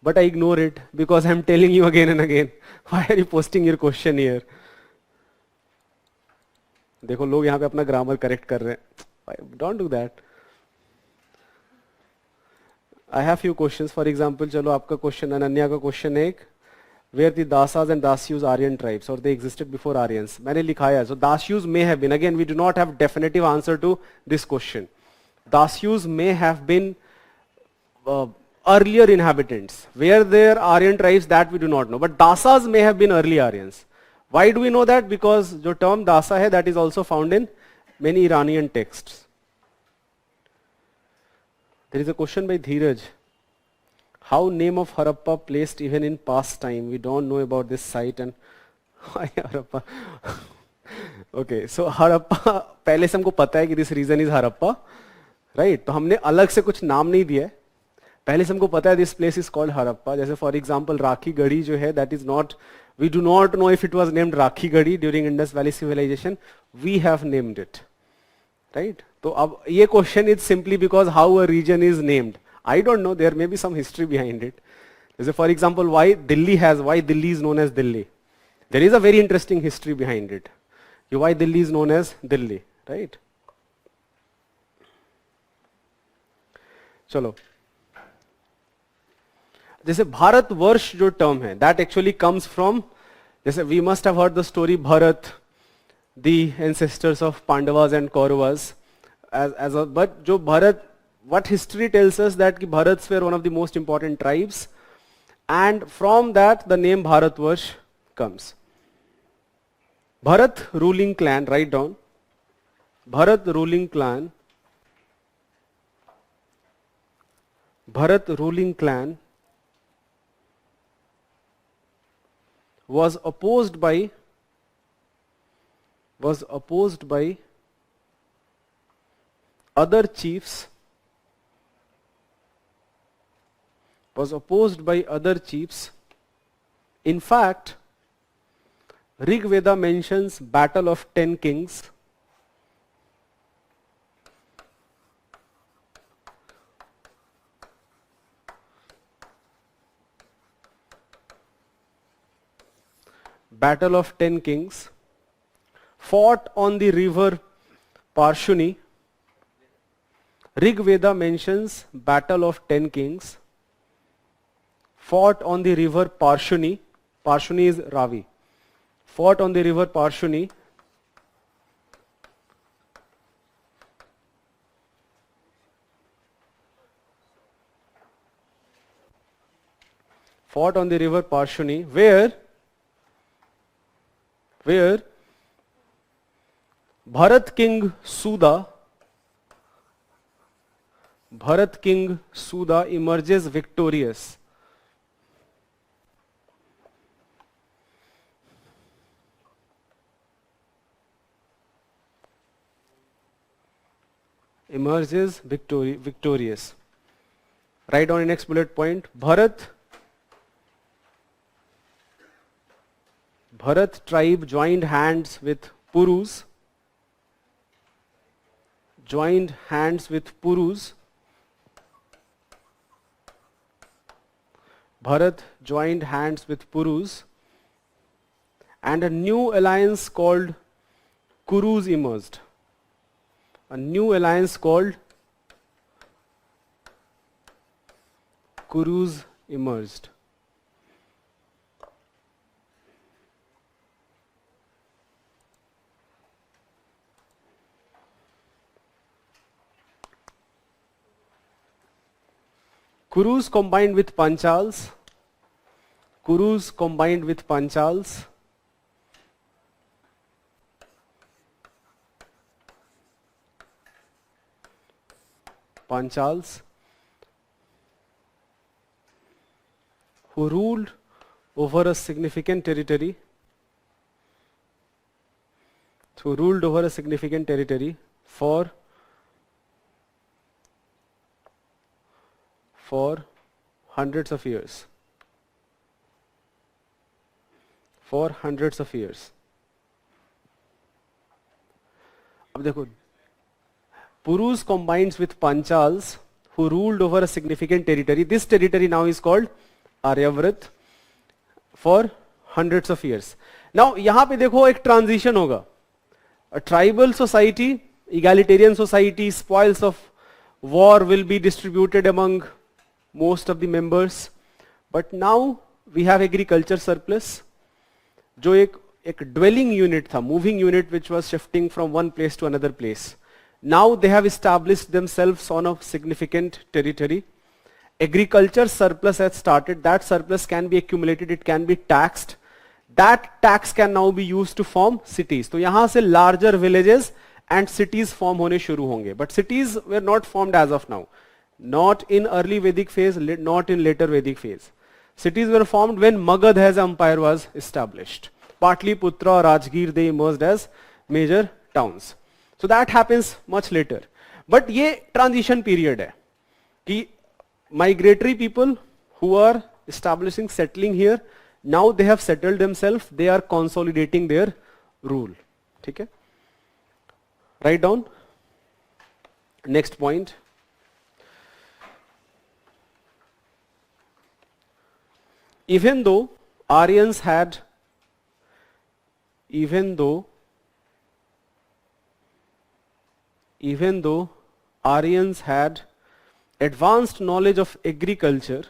but I ignore it because I'm telling you again and again. Why are you posting your question here? देखो लोग यहाँ पे अपना grammar correct कर रहे हैं. Don't do that. I have few questions. For example, चलो आपका क्वेश्चन, अनन्या का क्वेश्चन है एक, where the Dasas and Dasyus Aryan tribes, or they existed before Aryans. मैंने लिखाया. So Dasyus may have been. Again, we do not have definitive answer to this question. Dasyus may have been earlier inhabitants. Where there Aryan tribes, that we do not know. But Dasas may have been early Aryans. Why do we know that? Because the term Dasa hai, that is also found in many Iranian texts. There is a question by Dheeraj. How name of Harappa placed even in past time? We don't know about this site and why Harappa? Okay, so Harappa, पहले से हमको पता है कि this region is Harappa, right? तो हमने अलग से कुछ नाम नहीं दिया है. पहले से हमको पता है this place is called Harappa. जैसे for example राखी गढ़ी जो है, that is not, we do not know if it was named Rakhi Gadi during Indus Valley civilization. We have named it, right? तो अब ये question is simply because how a region is named. I don't know, there may be some history behind it. As for example, why Delhi is known as Delhi. There is a very interesting history behind it. Why Delhi is known as Delhi, right? चलो, जैसे भारतवर्ष जो term है, that actually comes from, जैसे we must have heard the story Bharat, the ancestors of Pandavas and Kauravas, but जो Bharat, what history tells us that Bharats were one of the most important tribes, and from that the name Bharatvarsh comes. Bharat ruling clan, write down. Bharat ruling clan. Bharat ruling clan was opposed by other chiefs. In fact, Rig Veda mentions battle of 10 kings. Battle of 10 kings fought on the river Parshuni. Rig Veda mentions battle of 10 kings fought on the river Parshuni. Parshuni is Ravi. Fought on the river Parshuni. Fought on the river Parshuni, where Bharat King Suda emerges victorious. Victorious. Write down in next bullet point. Bharat tribe joined hands with Purus. Bharat joined hands with Purus, and a new alliance called Kurus emerged. A new alliance called Kurus emerged. Kurus combined with Panchals. Kurus combined with Panchals. Panchals who ruled over a significant territory, for hundreds of years. For hundreds of years. अब देखो, Purus combines with Panchals who ruled over a significant territory. This territory now is called Aryavrat for hundreds of years. Now यहाँ पे देखो एक transition होगा. A tribal society, egalitarian society, spoils of war will be distributed among most of the members. But now we have agriculture surplus. जो एक dwelling unit था, moving unit which was shifting from one place to another place. Now they have established themselves on a significant territory. Agriculture surplus has started. That surplus can be accumulated, it can be taxed. That tax can now be used to form cities. तो यहाँ से larger villages and cities form होने शुरू होंगे. But cities were not formed as of now. Not in early Vedic phase, not in later Vedic phase. Cities were formed when Magad as empire was established. Patliputra or Rajgir, they emerged as major towns. So that happens much later. But ये transition period है कि migratory people who are establishing, settling here, now they have settled themselves, they are consolidating their rule. ठीक है? Write down. Next point. Even though Aryans had advanced knowledge of agriculture,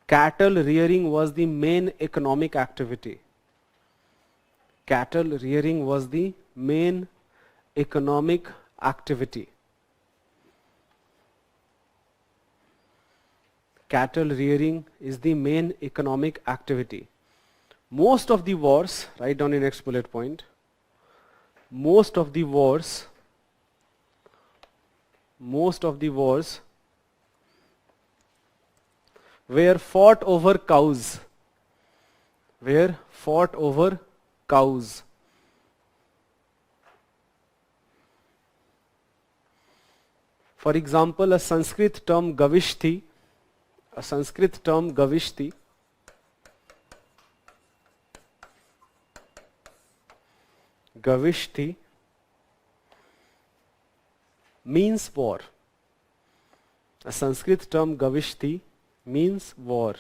cattle rearing was the main economic activity. Cattle rearing was the main economic activity. Cattle rearing is the main economic activity. Most of the wars, write down the next bullet point. Most of the wars were fought over cows. For example, a Sanskrit term Gavishti means war. A Sanskrit term Gavishti means war.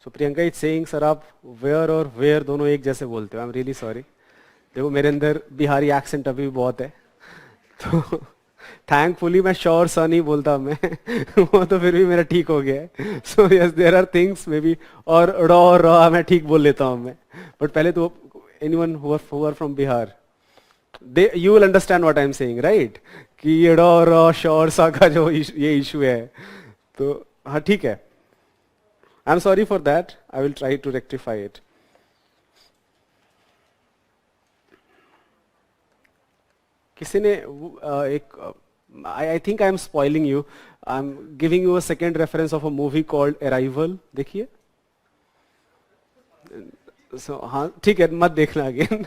So Priyanka is saying sir आप where और where दोनों एक जैसे बोलते हो. I'm really sorry. देखो मेरे अंदर बिहारी एक्सेंट अभी भी बहुत है, तो थैंकफुली मैं श्योर सा नहीं बोलता मैं वो तो फिर भी मेरा ठीक हो गया है. So yes there are things may be, और रॉ मैं ठीक बोल लेता हूँ मैं. बट पहले तो anyone who are from Bihar, they you will understand what I am saying, right? कि ये रॉ श्योर सा का जो ये इशू है, तो हाँ ठीक है. I am sorry for that, I will try to rectify it. किसी ने एक I think I am spoiling you, I am giving you a second reference of a movie called Arrival. देखिए. सो हाँ ठीक है, मत देखना again.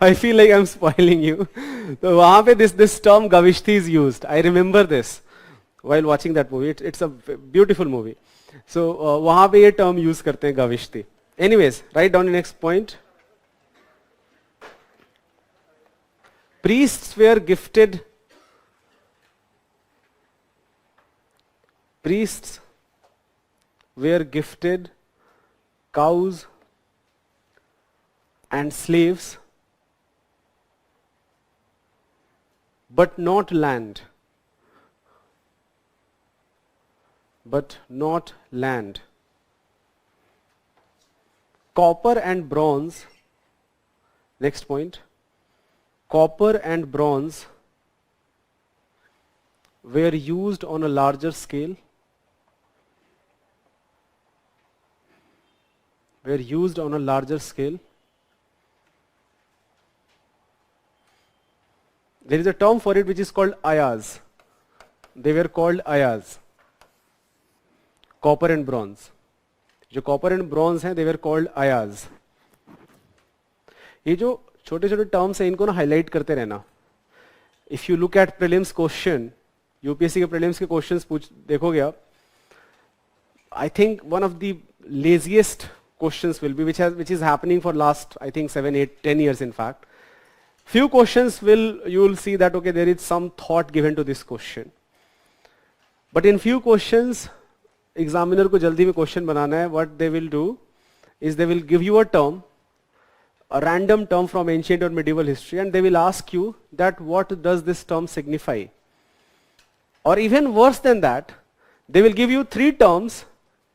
I feel like I am spoiling you. तो वहां पे दिस टर्म गविष्ठी is used. I remember this while watching that movie. It's a beautiful movie. So वहां पे ये टर्म यूज करते हैं गविष्ठी. Anyways, write down the next point. Priests were gifted priests were gifted cows and slaves, but not land. But not land. Copper and bronze, next point, copper and bronze were used on a larger scale, There is a term for it which is called ayas. They were called ayas. Copper and bronze. जो copper and bronze हैं, they were called ayas. ये जो छोटे छोटे terms हैं इनको ना highlight करते रहना. If you look at prelims question, UPSC के प्रीलिम्स के क्वेश्चंस पूछ देखोगे आप, I think one of the laziest questions will be which is happening for last I think 7, 8, 10 years in fact. Few questions you will see that okay, there is some thought given to this question. But in few questions, examiner को जल्दी में question बनाना है. What they will do is they will give you a term, a random term from ancient or medieval history, and they will ask you that what does this term signify? Or even worse than that, they will give you 3 terms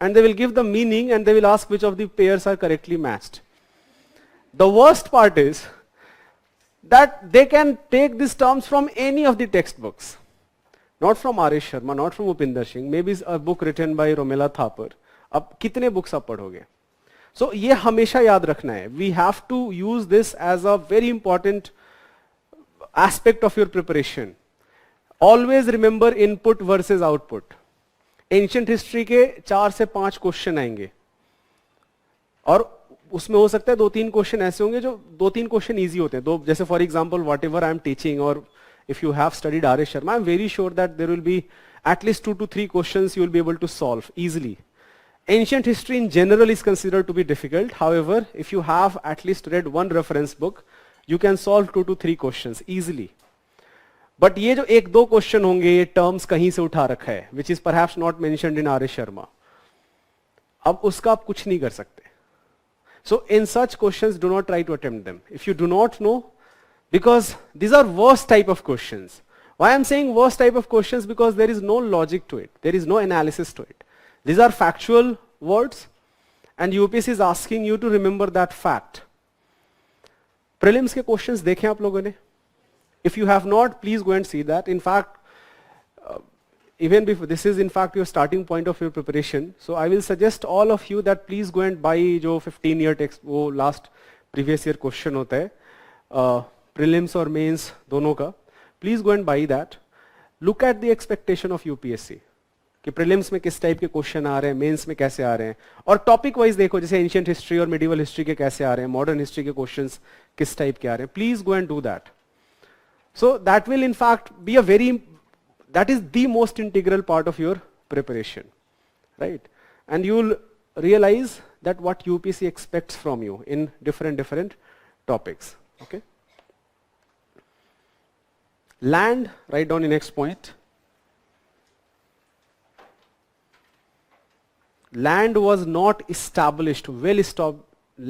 and they will give the meaning and they will ask which of the pairs are correctly matched. The worst part is that they can take these terms from any of the textbooks. Not from R.S. Sharma, not from Upinder Singh, maybe a book written by Romela Thapar. अब कितने books आप पढ़ोगे? So ये हमेशा याद रखना है. We have to use this as a very important aspect of your preparation. Always remember input versus output. Ancient history के 4 से 5 क्वेश्चन आएंगे और उसमें हो सकता है 2-3 क्वेश्चन ऐसे होंगे जो 2-3 क्वेश्चन इजी होते हैं. दो जैसे for example what ever I am teaching और if you have studied R.S. Sharma, I am very sure that there will be at least 2 to 3 questions you will be able to solve easily. Ancient history in general is considered to be difficult. However, if you have at least read one reference book, you can solve 2 to 3 questions easily. But ये जो 1-2 question होंगे, ये terms कहीं से उठा रखा है, which is perhaps not mentioned in R.S. Sharma. अब उसका आप कुछ नहीं कर सकते. So in such questions, do not try to attempt them. If you do not know, because these are worst type of questions. Why I am saying worst type of questions? Because there is no logic to it. There is no analysis to it. These are factual words and UPSC is asking you to remember that fact. Prelims के questions देखें आप लोगों ने? If you have not, please go and see that. In fact, even before, this is in fact your starting point of your preparation. So I will suggest all of you that please go and buy जो 15-year text, वो last previous year question होता है. Prelims और mains दोनों का, please go and by that. Look at the expectation of UPSC कि prelims में किस टाइप के क्वेश्चन आ रहे हैं, मेंस में कैसे आ रहे हैं, और टॉपिक वाइज देखो जैसे एंशिएंट हिस्ट्री और मिडिवल हिस्ट्री के कैसे आ रहे हैं, मॉडर्न हिस्ट्री के क्वेश्चंस किस टाइप के आ रहे हैं. Please go and do that. So that will in fact be a very, that is the most integral part of your preparation, right? And you will realise that what UPSC expects from you in different topics. Okay, land, write down the next point. Land was not established,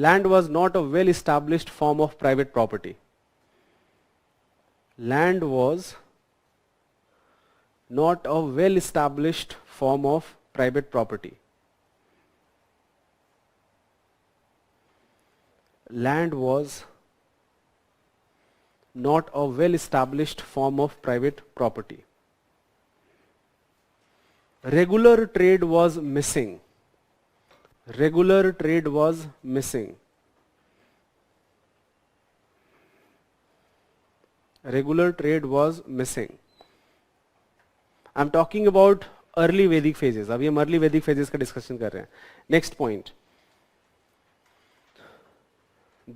land was not a well established form of private property. Land was not a well established form of private property. Land was not a well-established form of private property. Regular trade was missing. Regular trade was missing. Regular trade was missing. I'm talking about early Vedic phases. अभी हम early Vedic phases का discussion कर रहे हैं. Next point.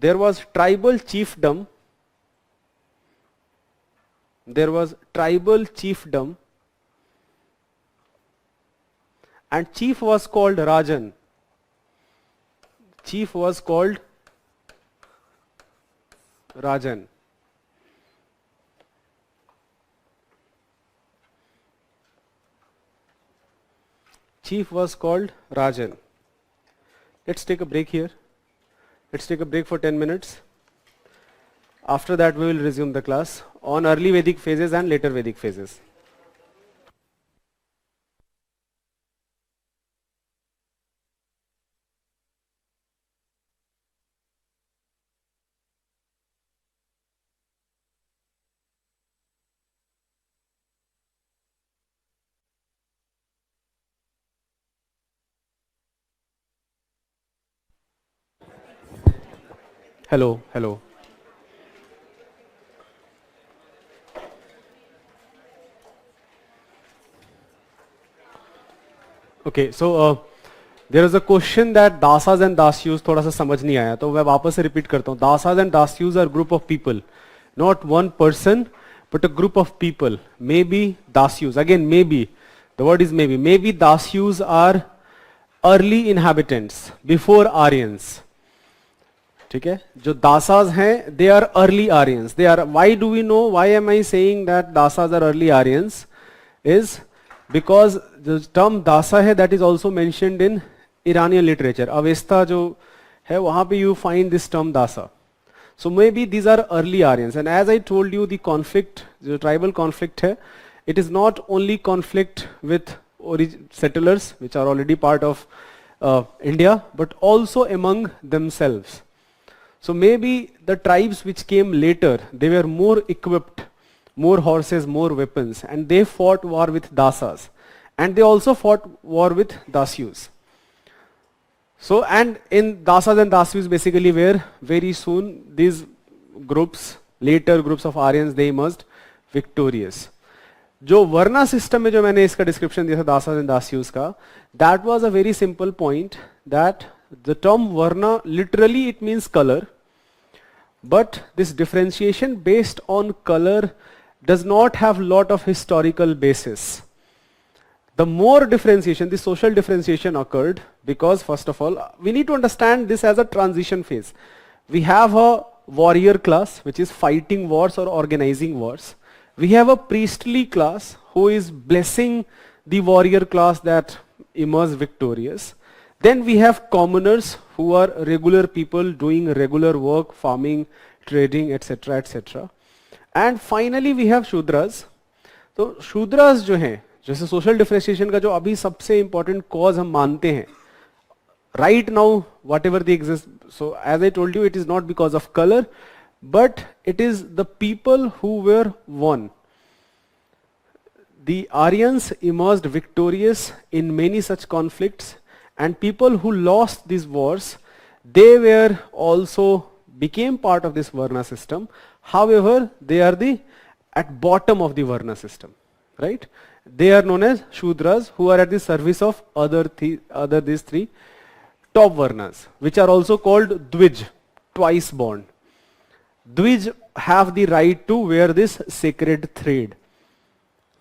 There was tribal chiefdom. There was tribal chiefdom and chief was called Rajan. Chief was called Rajan. chief was called Rajan. Let's take a break here. Let's take a break for 10 minutes. After that, we will resume the class on early Vedic phases and later Vedic phases. Hello, hello. Okay, so there is a question that dasas and dasyus थोड़ा सा समझ नहीं आया, तो मैं वापस से repeat करता हूँ. Dasas and dasyus are group of people, not one person, but a group of people. Maybe dasyus, again maybe, the word is maybe. Maybe dasyus are early inhabitants before Aryans. ठीक है, जो दासाज हैं they are early Aryans. They are. Why do we know? Why am I saying that dasas are early Aryans? Is because the term dasa है that is also mentioned in Iranian literature. Avesta जो है वहाँ पे you find this term dasa. So maybe these are early Aryans. And as I told you, the conflict, the tribal conflict है, it is not only conflict with settlers which are already part of India, but also among themselves. So maybe the tribes which came later, they were more equipped, more horses, more weapons, and they fought war with dasas. And they also fought war with dasyus. So, and in dasas and dasyus basically were very soon these groups, later groups of Aryans, they emerged victorious. जो वर्ना system में जो मैंने इसका description दिया था दासास and दास्यूस का, that was a very simple point that the term varna literally it means color, but this differentiation based on color does not have lot of historical basis. The more differentiation, the social differentiation occurred because first of all, we need to understand this as a transition phase. We have a warrior class which is fighting wars or organizing wars. We have a priestly class who is blessing the warrior class that emerges victorious. Then we have commoners who are regular people doing regular work, farming, trading, etc., etc. And finally we have Shudras. तो Shudras जो हैं, जैसे social differentiation का जो अभी सबसे important cause हम मानते हैं, right now whatever they exist, so as I told you, it is not because of color, but it is the people who were won. The Aryans emerged victorious in many such conflicts, and people who lost these wars, they were also became part of this Varna system. However, they are the at bottom of the Varna system, right? They are known as Shudras, who are at the service of other these three top Varnas, which are also called Dvij, twice born. Dvij have the right to wear this sacred thread.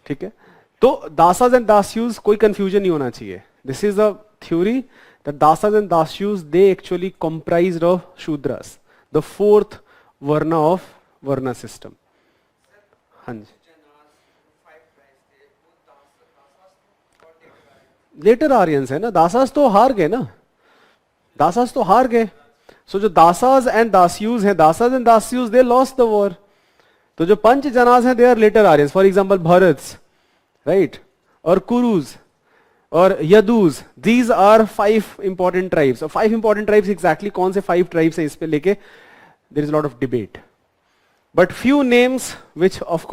ठीक है, तो दासास and दास्यूज कोई confusion नहीं होना चाहिए. This is a theory that Dasas and Dasyus they actually comprised of Shudras, the fourth varna of varna system. हाँ जी, letter Aryans है ना. दासास तो हार गए ना, दासास तो हार गए. सो जो दासास एंड दास्यूज हैं, Dasas and Dasyus they lost the war. तो जो पंच जनाज हैं they are later Aryans. For example Bharats, right, और कुरुज और Yadus, these are 5 important tribes. और 5 इंपॉर्टेंट ट्राइब्स एग्जैक्टली कौन से 5 ट्राइब्स हैं इस पे लेके there is lot of debate, but few names which of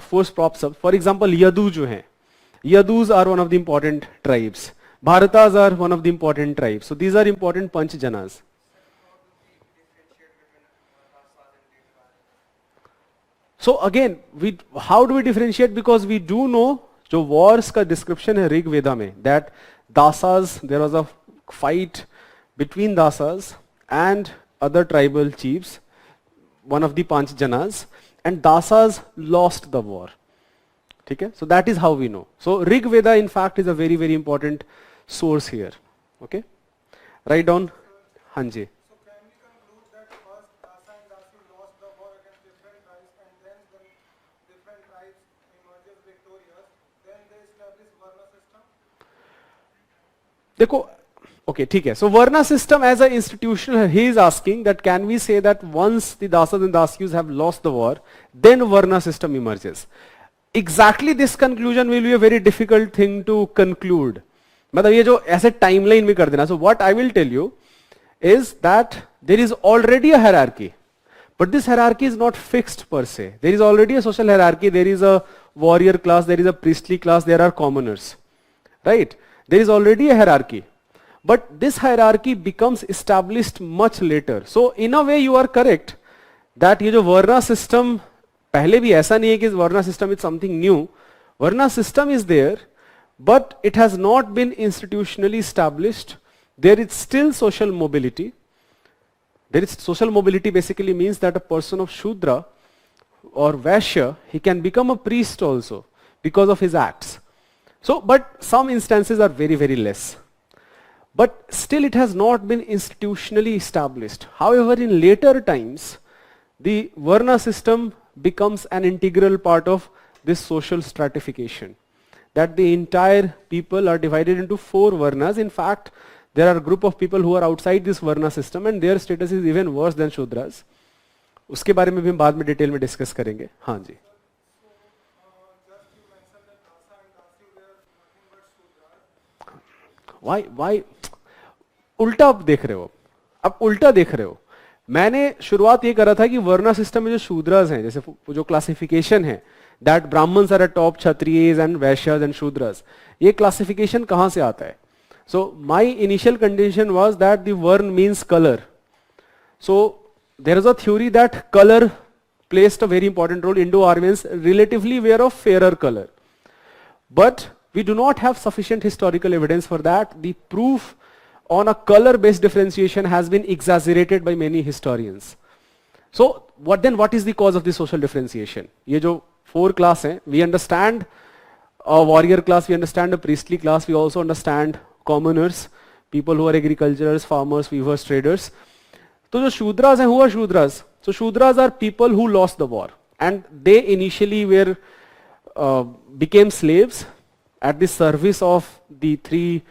course props up. For example, Yadu जो हैं, Yadus are one of the important tribes. Bharatas are one of the important tribes. So these are important Panch Janas. So again, how do we differentiate? Because we do know, जो wars का description है ऋग वेदा में, that dasas, there was a fight between dasas and other tribal chiefs, one of the Panch Janas, and dasas lost the war. ठीक है, so that is how we know. So Rig Veda in fact is a very very important source here. Okay, write down. हाँ जी. So can we conclude that first Dasa and Dasu lost the war against different tribes and then the different tribes emerges victorious? then they establish Varna system. देखो, okay, ठीक है. So Varna system as an institution, he is asking that can we say that once the Dasas and Dasyus have lost the war, then Varna system emerges. Exactly this conclusion will be a very difficult thing to conclude. मतलब ये जो ऐसे timeline में कर देना. So what I will tell you is that there is already a hierarchy. But this hierarchy is not fixed per se. There is already a social hierarchy. There is a warrior class. There is a priestly class. There are commoners. Right? There is already a hierarchy. But this hierarchy becomes established much later. So in a way you are correct that ये जो Varna system, पहले भी ऐसा नहीं है कि Varna system is something new. Varna system is there, but it has not been institutionally established. There is still social mobility. There is social mobility basically means that a person of Shudra or Vaishya, he can become a priest also because of his acts. So, but some instances are very, very less. But still it has not been institutionally established. However, in later times, the Varna system becomes an integral part of this social stratification. That the entire people are divided into 4 Varnas. In fact, there are a group of people who are outside this Varna system and their status is even worse than Shudras. उसके बारे में भी हम बाद में detail में discuss करेंगे. हाँ जी. Just you mentioned that Dasa and Dasi were nothing but Shudras. Why उल्टा आप देख रहे हो. आप उल्टा देख रहे हो. मैंने शुरुआत ये करा था कि वर्ना सिस्टम में जो शूद्रास हैं, जैसे जो क्लासिफिकेशन है, that Brahmins are at top, Kshatriyas and Vaishyas and Shudras, ये क्लासिफिकेशन कहां से आता है? So my initial condition was that the Varn means color. So there is a theory that color placed a very important role. Indo-Aryans relatively were of fairer color. But we do not have sufficient historical evidence for that. The proof on a color-based differentiation has been exaggerated by many historians. So what is the cause of the social differentiation? ये जो 4 class हैं, we understand a warrior class, we understand a priestly class, we also understand commoners, people who are agriculturers, farmers, weavers, traders. तो जो शूद्रास हैं, who are Shudras? So Shudras are people who lost the war and they initially were became slaves at the service of the 3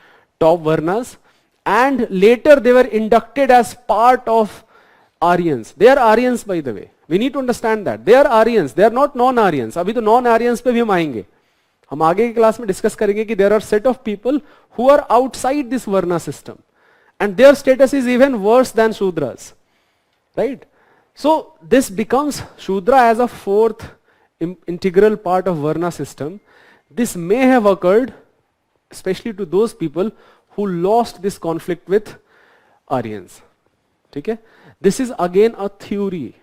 top varnas and later they were inducted as part of Aryans. They are Aryans by the way. We need to understand that. They are Aryans, they are not non-Aryans. अभी तो non-Aryans पे भी हम आएंगे. हम आगे की class में डिस्कस करेंगे कि there are set of people who are outside this Varna system and their status is even worse than Shudras, right? So this becomes Shudra as a 4th integral part of Varna system. This may have occurred especially to those people who lost this conflict with Aryans. ठीक है? This is again a theory.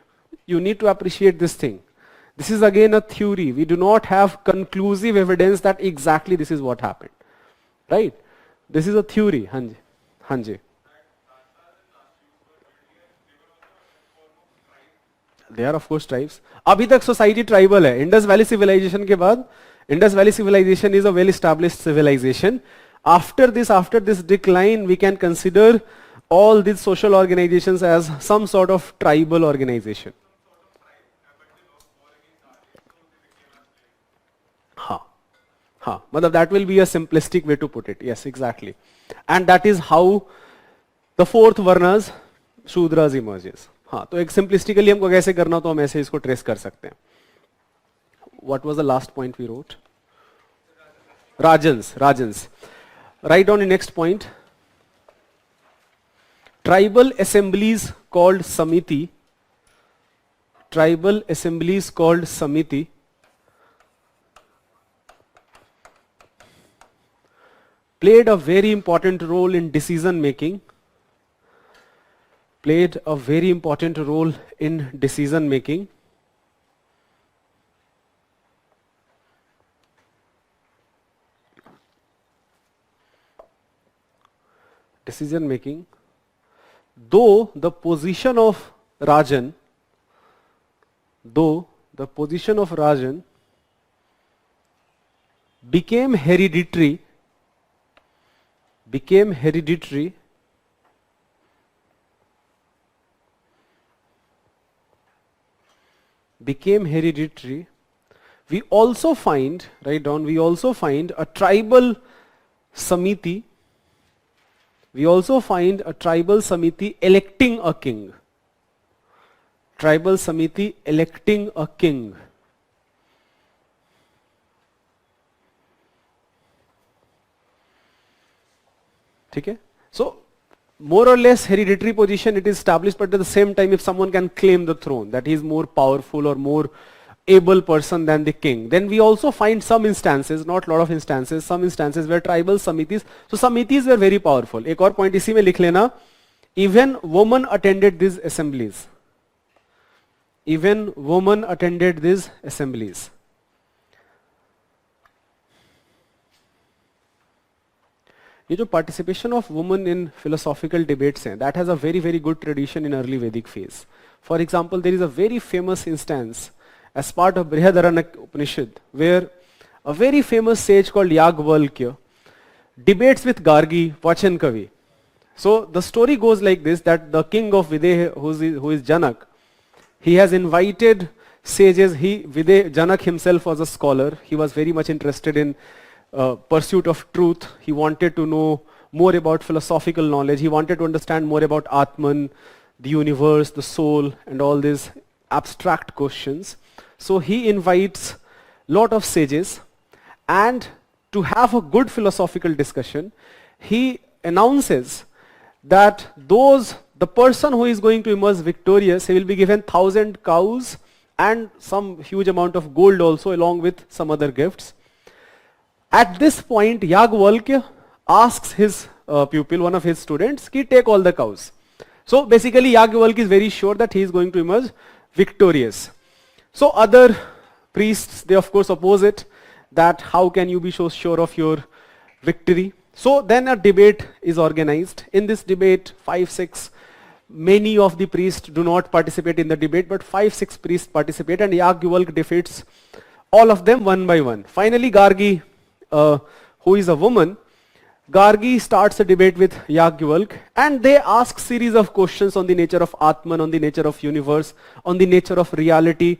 You need to appreciate this thing. This is again a theory. We do not have conclusive evidence that exactly this is what happened. Right? This is a theory. Hanji. Hanji. They are of course tribes. अभी तक society tribal है. Indus Valley civilization के बाद, Indus Valley civilization is a well established civilization. After this decline, we can consider all these social organizations as some sort of tribal organization. हाँ, मतलब that will be a simplistic way to put it. Yes, exactly. And that is how the 4th varnas, Shudras emerges. हाँ, तो एक simplistically हमको कैसे करना तो हम ऐसे इसको trace कर सकते हैं. What was the last point we wrote? Rajans. Write down the next point. Tribal assemblies called Samiti. Tribal assemblies called Samiti played a very important role in decision making. Played a very important role in decision making. Decision making. Though the position of Rajan became hereditary we also find, write down, we also find a tribal samiti. We also find a tribal samiti electing a king. Tribal samiti electing a king. Okay? So, more or less hereditary position it is established, but at the same time if someone can claim the throne, that he is more powerful or more able person than the king, then we also find some instances, not lot of instances, some instances where tribal samitis, so samitis were very powerful. एक और point इसी में लिख लेना, even women attended these assemblies. Even women attended these assemblies. ये जो participation of women in philosophical debates हैं, that has a very very good tradition in early Vedic phase. For example, there is a very famous instance as part of Brihadaranyaka Upanishad where a very famous sage called Yagvalkya debates with Gargi, Vachan Kavi. So the story goes like this, that the king of Videha, who is Janak, he has invited sages. Janak himself was a scholar. He was very much interested in pursuit of truth. He wanted to know more about philosophical knowledge. He wanted to understand more about Atman, the universe, the soul, and all these abstract questions. So he invites lot of sages, and to have a good philosophical discussion, he announces that the person who is going to emerge victorious, he will be given 1,000 cows and some huge amount of gold also, along with some other gifts. At this point, Yagvalkya asks his pupil, one of his students, ki take all the cows. So basically Yagvalkya is very sure that he is going to emerge victorious. So other priests, they of course oppose it, that how can you be so sure of your victory. So then a debate is organized. In this debate, 5-6, many of the priests do not participate in the debate, but 5-6 priests participate, and Yagvalkya defeats all of them one by one. Finally Gargi, who is a woman, Gargi starts a debate with Yagvalkya, and they ask series of questions on the nature of Atman, on the nature of universe, on the nature of reality.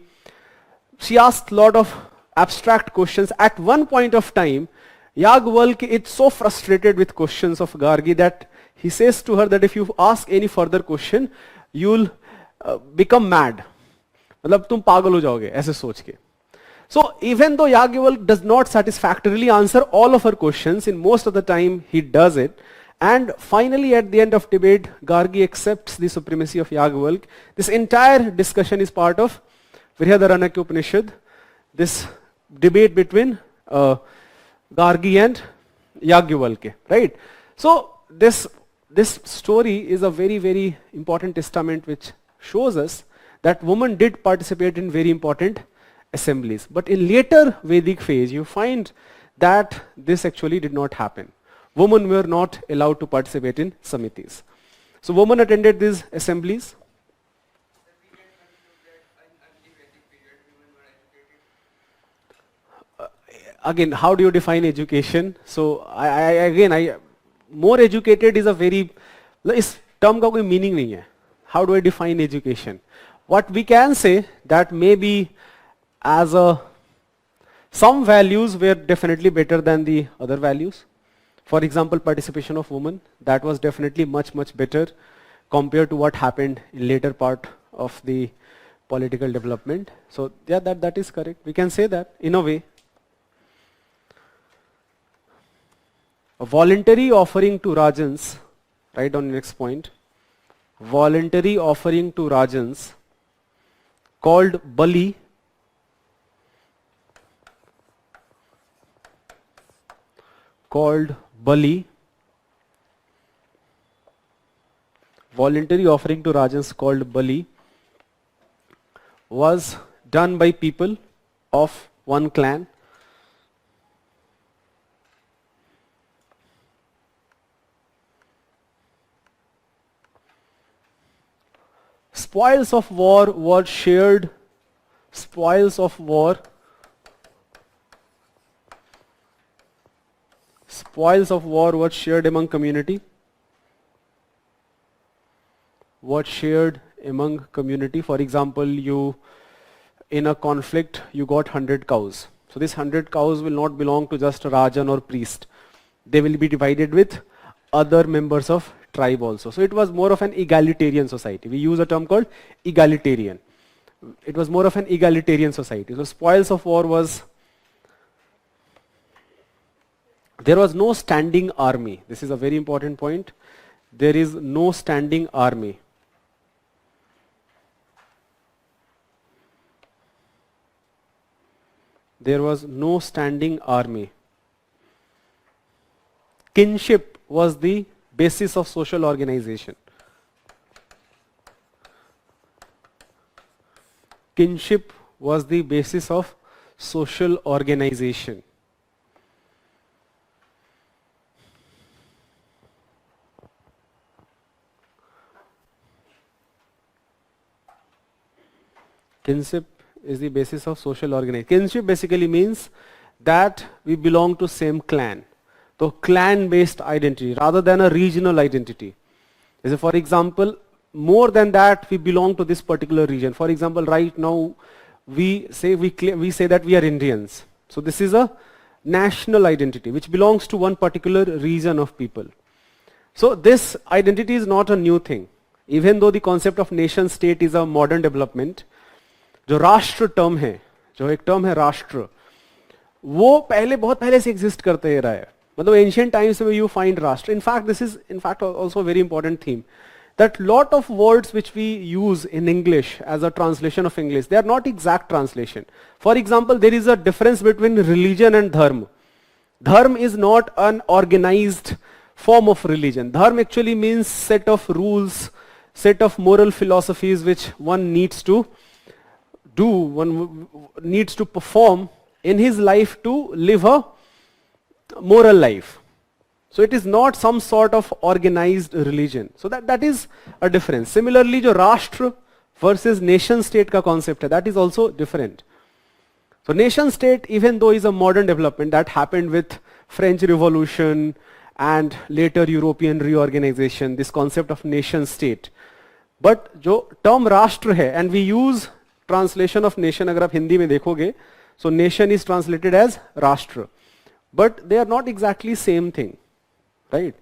She asked a lot of abstract questions. At one point of time, Yagvalkya is so frustrated with questions of Gargi that he says to her that if you ask any further question, you'll become mad. मतलब तुम पागल हो जाओगे ऐसे सोच के. So even though Yagvalkya does not satisfactorily answer all of her questions, in most of the time he does it, and finally at the end of debate, Gargi accepts the supremacy of Yagvalkya. This entire discussion is part of Brihadaranyaka Upanishad, this debate between Gargi and Yagvalkya, right? So this story is a very very important testament which shows us that women did participate in very important assemblies. But in later Vedic phase, you find that this actually did not happen. Women were not allowed to participate in samitis. So women attended these assemblies. Again, how do you define education? So more educated is a very, इस term का कोई meaning नहीं है. How do I define education? What we can say that maybe as some values were definitely better than the other values. For example, participation of women, that was definitely much better compared to what happened in later part of the political development. So yeah, that is correct. We can say that in a way. A voluntary offering to Rajans, write down the next point. Voluntary offering to Rajans called Bali voluntary offering to Rajans called Bali was done by people of one clan. Spoils of war were shared. Spoils of war were shared among community. For example, you in a conflict you got 100 cows. So this 100 cows will not belong to just a Rajan or priest. They will be divided with other members of tribe also. So it was more of an egalitarian society. We use a term called egalitarian. It was more of an egalitarian society. So spoils of war was, there was no standing army. This is a very important point. There is no standing army. There was no standing army. Kinship was the basis of social organization. Kinship was the basis of social organization. Kinship is the basis of social organization. Kinship basically means that we belong to same clan. So clan-based identity rather than a regional identity. So for example, more than that, we belong to this particular region. For example, right now, we say that we are Indians. So this is a national identity which belongs to one particular region of people. So this identity is not a new thing. Even though the concept of nation state is a modern development, जो राष्ट्र term है, जो एक term है राष्ट्र, वो पहले बहुत पहले से एग्जिस्ट करते रहा है. मतलब एंशियंट टाइम्स में यू फाइंड राष्ट्र. In fact this is in fact also very important theme, that lot of words which we use in English as a translation of English, they are not exact translation. For example, there is a difference between religion and dharma. Dharma is not an organized form of religion. Dharma actually means set of rules, set of moral philosophies which one needs to do, one needs to perform in his life to live a moral life. So it is not some sort of organized religion. So that is a difference. Similarly, जो राष्ट्र versus nation state का concept है, that is also different. So nation state, even though is a modern development that happened with French Revolution and later European reorganization, this concept of nation state. But जो term राष्ट्र है, and we use translation of nation, अगर आप हिंदी में देखोगे, so nation is translated as राष्ट्र. But they are not exactly same thing. Right?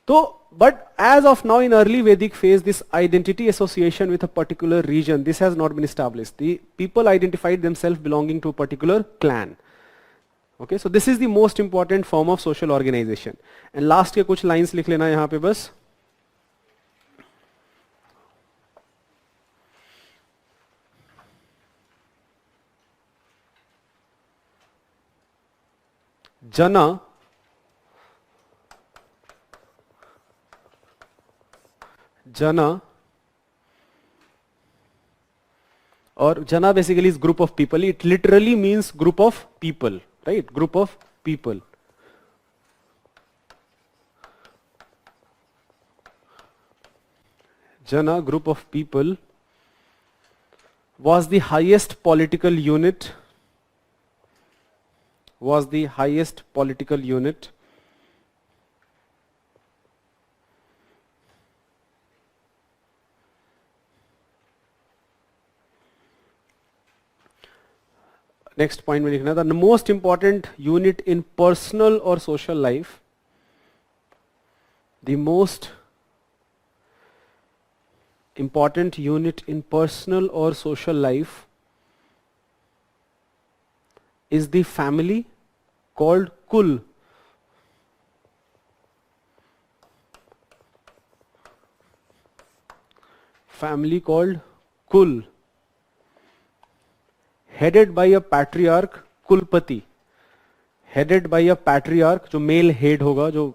So, but as of now in early Vedic phase, this identity association with a particular region, this has not been established. The people identified themselves belonging to a particular clan. Okay, so this is the most important form of social organization. And last के कुछ lines लिख लेना यहाँ पे बस. Jana or Jana basically is group of people. It literally means group of people, right? Group of people. Jana, group of people, was the highest political unit. Was the highest political unit. Next point में लिखना था, the most important unit in personal or social life. The most important unit in personal or social life is the family called Kul. Family called Kul. Headed by a patriarch, Kulpati. Headed by a patriarch, जो male head होगा, जो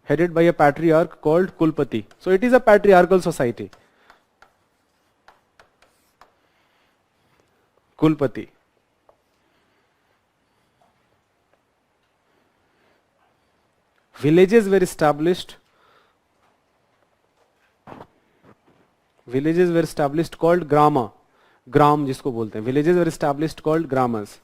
headed by a patriarch called Kulpati. So it is a patriarchal society. Kulpati. Villages were established. Villages were established called Grama. ग्राम जिसको बोलते हैं. Villages were established called gramas.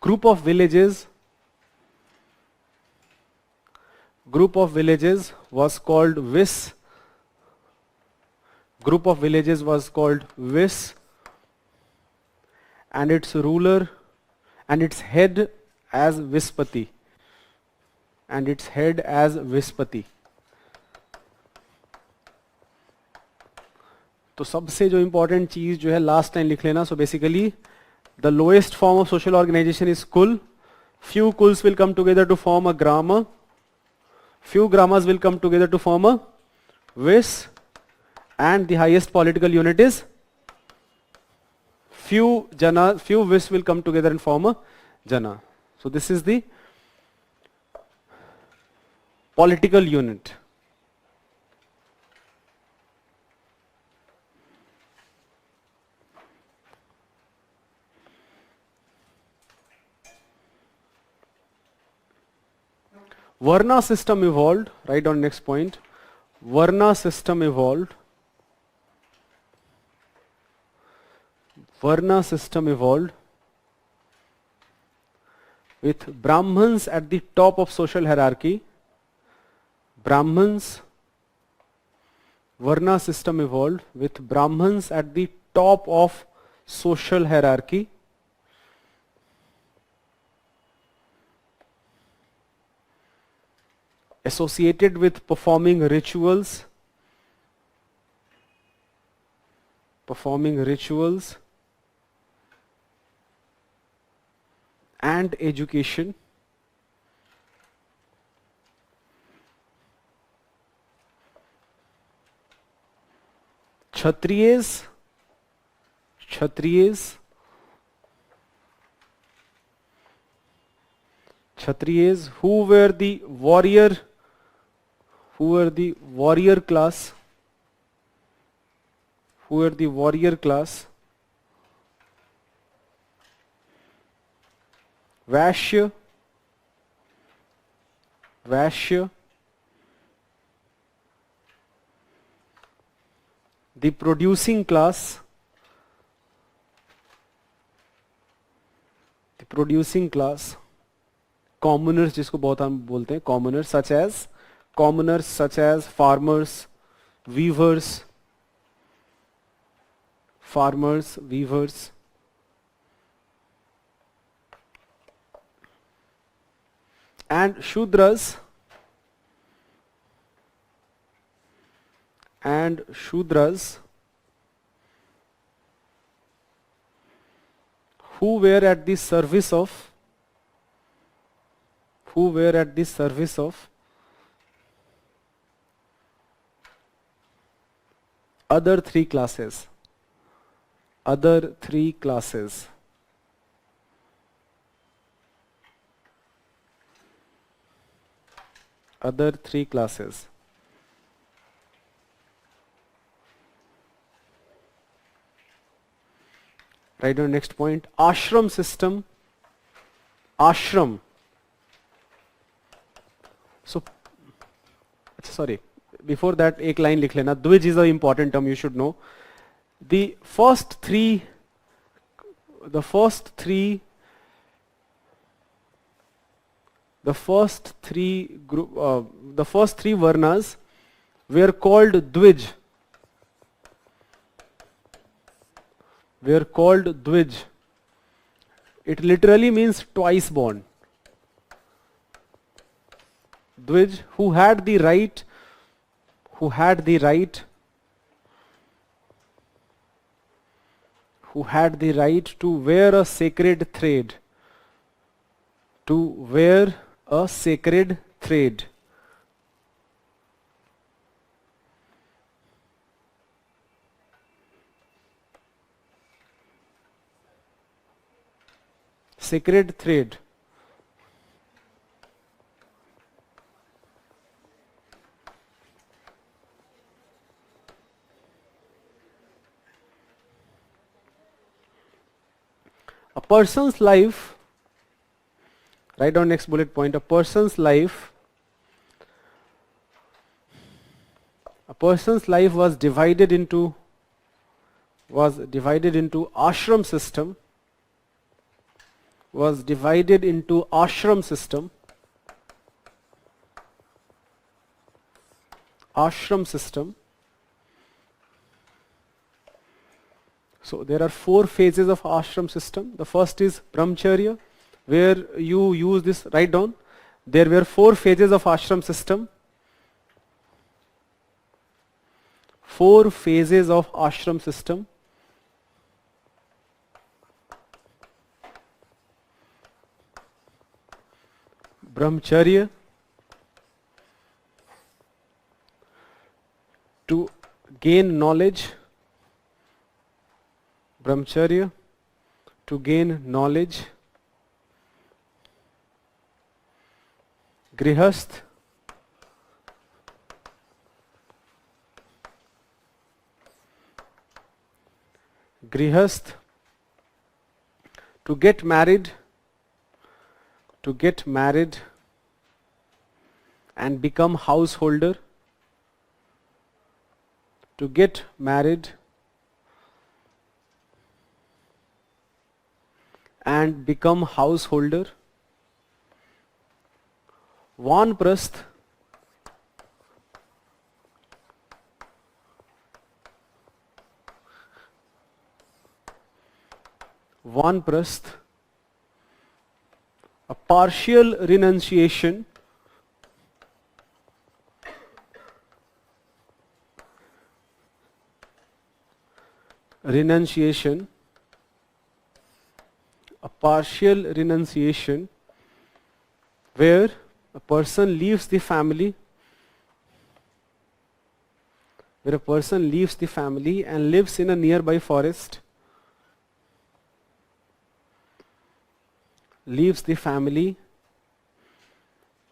Group of villages was called Vis. Group of villages was called Vis, and its ruler and its head as Vispati. And its head as Vispati. तो सबसे जो important चीज जो है last line लिख लेना. So basically the lowest form of social organisation is kul. Few kuls will come together to form a grama. Few gramas will come together to form a vis. And the highest political unit is few vis will come together and form a jana. So this is the political unit. Varna system evolved. Write down next point. Varna system evolved. Varna system evolved with Brahmins at the top of social hierarchy. Brahmins. Varna system evolved with Brahmins at the top of social hierarchy. Associated with performing rituals and education. Kshatriyas who were the warrior class. Vaishya, the producing class, commoners जिसको बहुत हम बोलते हैं, commoners such as farmers, weavers, and Shudras who were at the service of other three classes. Right on next point. Ashram system. So, sorry. Before that, एक line लिख लेना. Dwij is an important term you should know. The first three varnas were called Dwij. It literally means twice born. Dwij, who had the right to wear a sacred thread. Sacred thread. A person's life, write down next bullet point, a person's life was divided into ashram system was divided into ashram system. Ashram system. So there are 4 phases of ashram system. The first is brahmacharya, where you use this, write down. There were 4 phases of ashram system. 4 phases of ashram system. Brahmacharya, to gain knowledge. Brahmacharya, to gain knowledge. Grihasth, Grihasth, to get married, and become householder. To get married and become householder. Vanprasth, a partial renunciation. A partial renunciation where a person leaves the family, and lives in a nearby forest. Leaves the family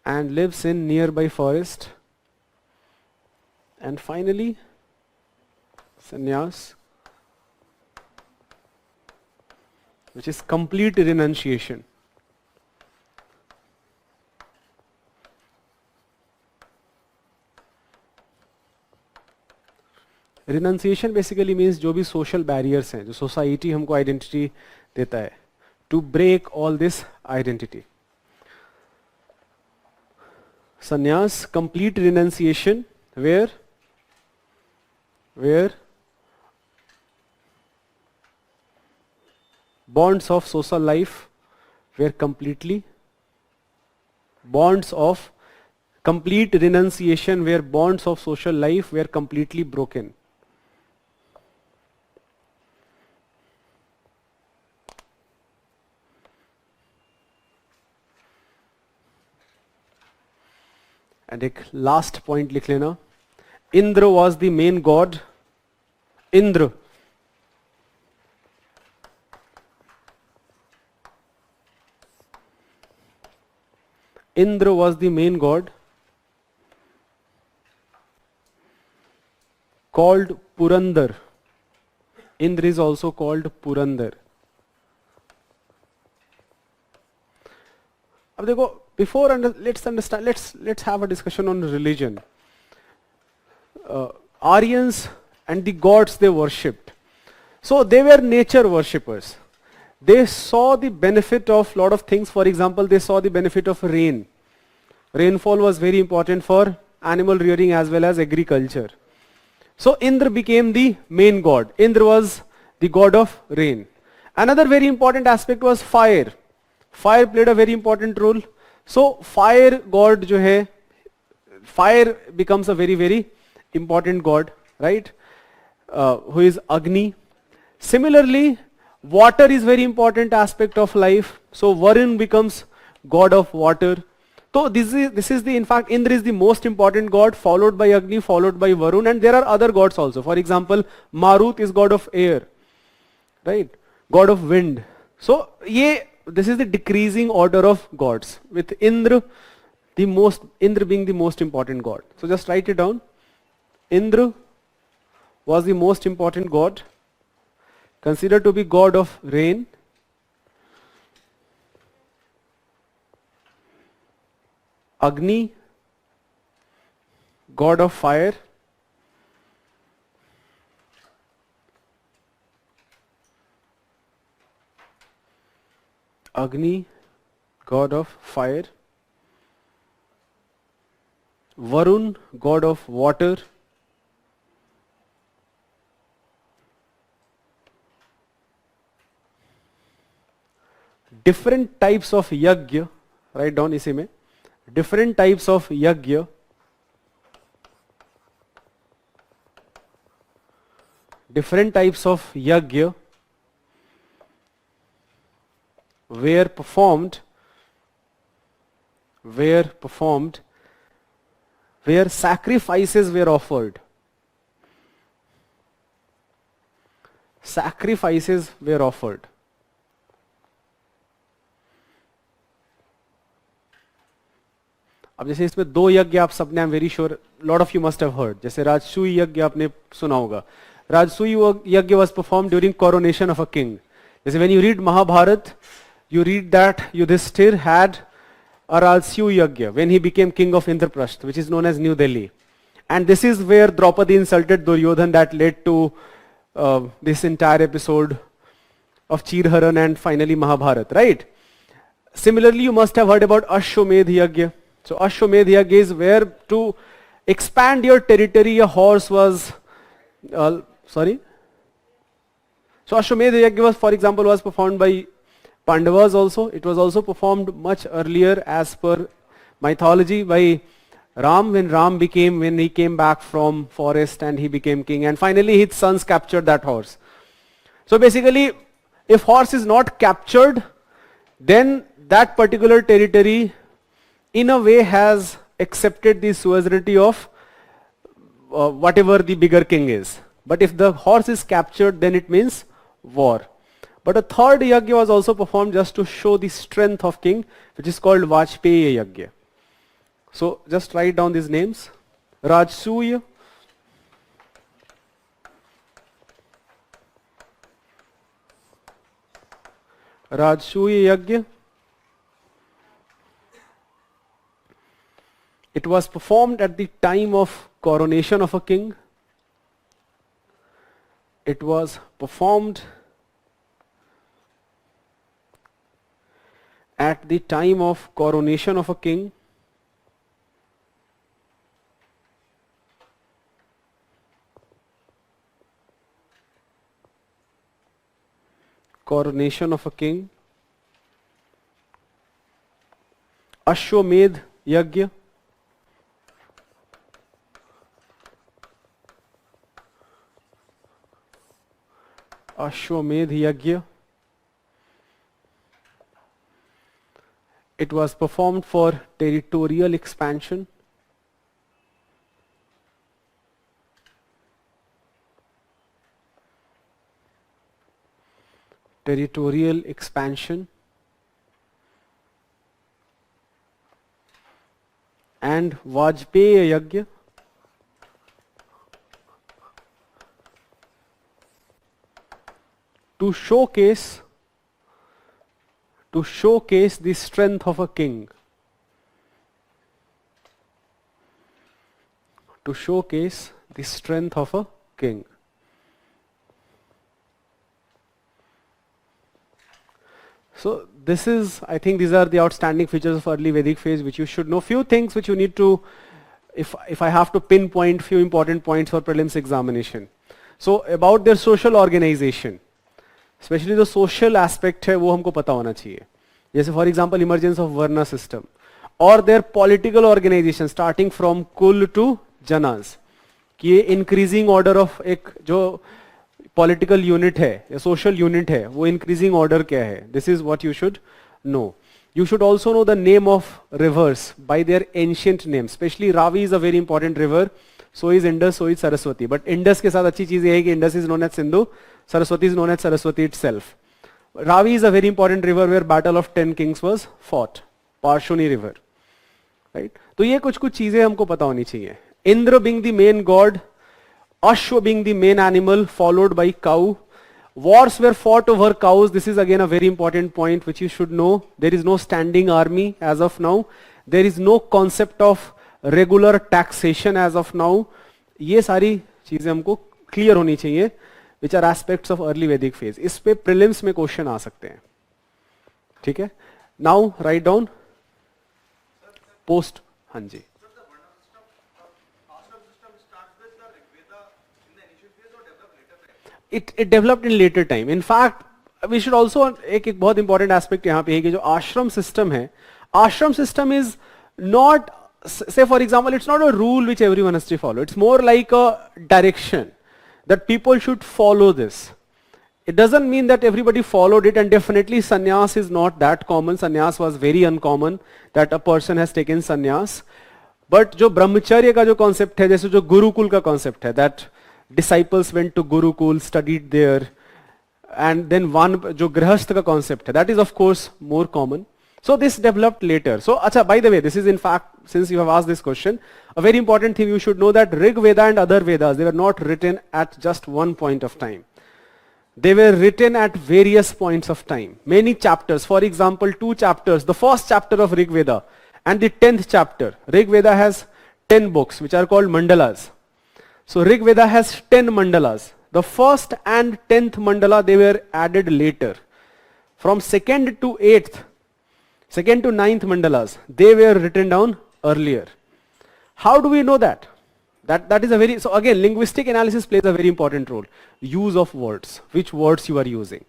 and lives in nearby forest. And finally, sannyas, which is complete renunciation. Renunciation basically means जो भी social barriers हैं, जो society हमको identity देता है, to break all this identity. Sannyas, complete renunciation, where bonds of social life were completely, bonds of complete renunciation where bonds of social life were completely broken. And एक last point लिख लेना. Indra was the main god. Indra. Indra was the main god, called Purandar. Indra is also called Purandar. अब देखो, let's have a discussion on religion. Aryans and the gods they worshipped. So they were nature worshippers. They saw the benefit of lot of things. For example, they saw the benefit of rain. Rainfall was very important for animal rearing as well as agriculture. So Indra became the main god. Indra was the god of rain. Another very important aspect was fire. Fire played a very important role. So fire god जो है, fire becomes a very very important god, right? Who is Agni. Similarly, water is very important aspect of life. So Varun becomes god of water. So this is the, in fact, Indra is the most important god, followed by Agni, followed by Varun, and there are other gods also. For example, Marut is god of air, right? God of wind. So this is the decreasing order of gods, with Indra being the most important god. So just write it down. Indra was the most important god, considered to be god of rain. Agni, god of fire. Agni, god of fire. Varun, god of water. Different types of yajna, write down इसी में. Different types of yajna. Different types of yajna were performed where sacrifices were offered. Sacrifices were offered. अब जैसे इसमें दो यज्ञ आप सबने, I am very sure lot of you must have heard, जैसे राजसूय यज्ञ आपने सुना होगा. Rajasuya yajna was performed during coronation of a king. जैसे when you read Mahabharata, you read that Yudhishthir had a Rajsuy Yajna when he became king of Indraprasth, which is known as New Delhi. And this is where Draupadi insulted Duryodhan that led to this entire episode of Chirharan and finally Mahabharata, right? Similarly, you must have heard about Ashwamedh Yajna. So Ashwamedh Yajna is where to expand your territory, a horse was, So Ashwamedh Yajna was, for example, was performed by Pandavas also. It was also performed much earlier as per mythology by Ram, when he came back from forest and he became king, and finally his sons captured that horse. So basically, if horse is not captured, then that particular territory in a way has accepted the suzerainty of whatever the bigger king is. But if the horse is captured, then it means war. But a third yajna was also performed just to show the strength of king, which is called Vajpayee Yajna. So just write down these names. Rajsuya, Yajna. It was performed at the time of coronation of a king. It was performed at the time of coronation of a king. Coronation of a king. Ashwamedh Yajna. Ashwamedh Yajna. It was performed for territorial expansion. Territorial expansion. And Vajpayee Yajna. To showcase the strength of a king. To showcase the strength of a king. So this is, I think these are the outstanding features of early Vedic phase which you should know. Few things which you need to, if I have to pinpoint few important points for prelims examination. So about their social organization. Specially जो social aspect है वो हमको पता होना चाहिए. जैसे for example emergence of varna system और their political organisation starting from kula to janas, कि ये इंक्रीजिंग ऑर्डर ऑफ एक जो पॉलिटिकल यूनिट है या सोशल यूनिट है वो इंक्रीजिंग ऑर्डर क्या है. This is what you should know. You should also know the name of rivers by their ancient names. Especially Ravi is a very important river. So is Indus, so is Saraswati. But Indus के साथ अच्छी चीज ये है कि Indus is known as Sindhu, Saraswati is known as Saraswati itself. Ravi is a very important river where Battle of 10 Kings was fought. Parshuni river, right? तो ये कुछ चीजें हमको पता होनी चाहिए. Indra being the main god, Ashwa being the main animal, followed by cow. Wars were fought over cows. This is again a very important point which you should know. There is no standing army as of now. There is no concept of regular taxation as of now. ये सारी चीजें हमको clear होनी चाहिए, which are aspects of early Vedic phase. इस पे prelims में question आ सकते हैं. ठीक है. Now write down post. हाँ जी. Sir, the Varna system, ashram system starts with the Rig Veda in the initial phase or developed later phase? It developed in later time. In fact, we should also एक बहुत important aspect यहाँ पे है कि जो आश्रम system है, ashram system is not, say for example, it's not a rule which everyone has to follow. It's more like a direction that people should follow this. It doesn't mean that everybody followed it, and definitely sannyas is not that common. Sannyas was very uncommon that a person has taken sannyas. But जो ब्रह्मचर्य का जो concept है, जैसे जो गुरुकुल का concept है, that disciples went to Gurukul, studied there, and then one जो गृहस्थ का concept है, that is of course more common. So this developed later. So acha, by the way, this is in fact, since you have asked this question, a very important thing you should know that Rig Veda and other Vedas, they were not written at just one point of time. They were written at various points of time. Many chapters, for example, 2 chapters, the first chapter of Rig Veda and the 10th chapter. Rig Veda has 10 books which are called mandalas. So Rig Veda has 10 mandalas. The first and 10th mandala, they were added later. From 2nd to 8th, 2nd to 9th mandalas, they were written down earlier. How do we know that? That is a very, so again, linguistic analysis plays a very important role. Use of words, which words you are using.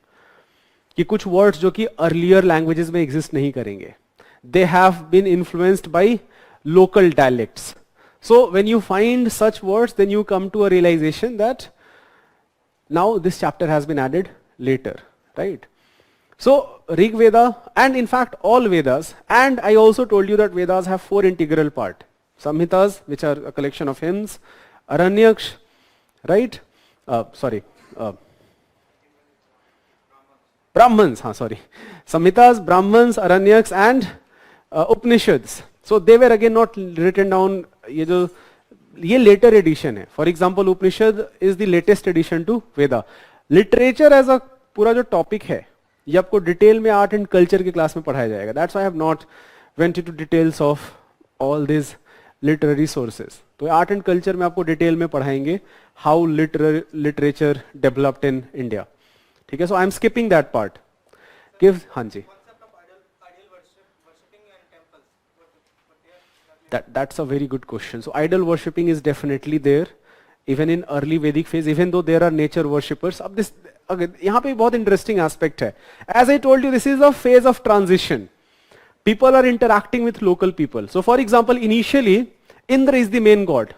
कि कुछ words जो कि earlier languages में exist नहीं करेंगे. They have been influenced by local dialects. So when you find such words, then you come to a realization that now this chapter has been added later, right? So Rig Veda, and in fact all Vedas, and I also told you that Vedas have 4 integral parts. Samhitas, which are a collection of hymns, Aranyaks, right? Brahmans, sorry. Samhitas, Brahmans, Aranyaks, and Upanishads. So they were again not written down. ये later edition है. For example, Upanishad is the latest edition to Veda. Literature as a पूरा जो topic है, ये आपको detail में art and culture की class में पढ़ाया जाएगा. That's why I have not went into details of all these literary sources. तो art and culture में आपको detail में पढ़ाएंगे how literature developed in India. ठीक है? So I am skipping that part. Give, हाँ जी. Concept of ideal worshipping and temples. What That's a very good question. So idol worshipping is definitely there, even in early Vedic phase, even though there are nature worshippers. अब this, again, यहाँ पे बहुत interesting aspect है. As I told you, this is a phase of transition. People are interacting with local people. So for example, initially, Indra is the main god.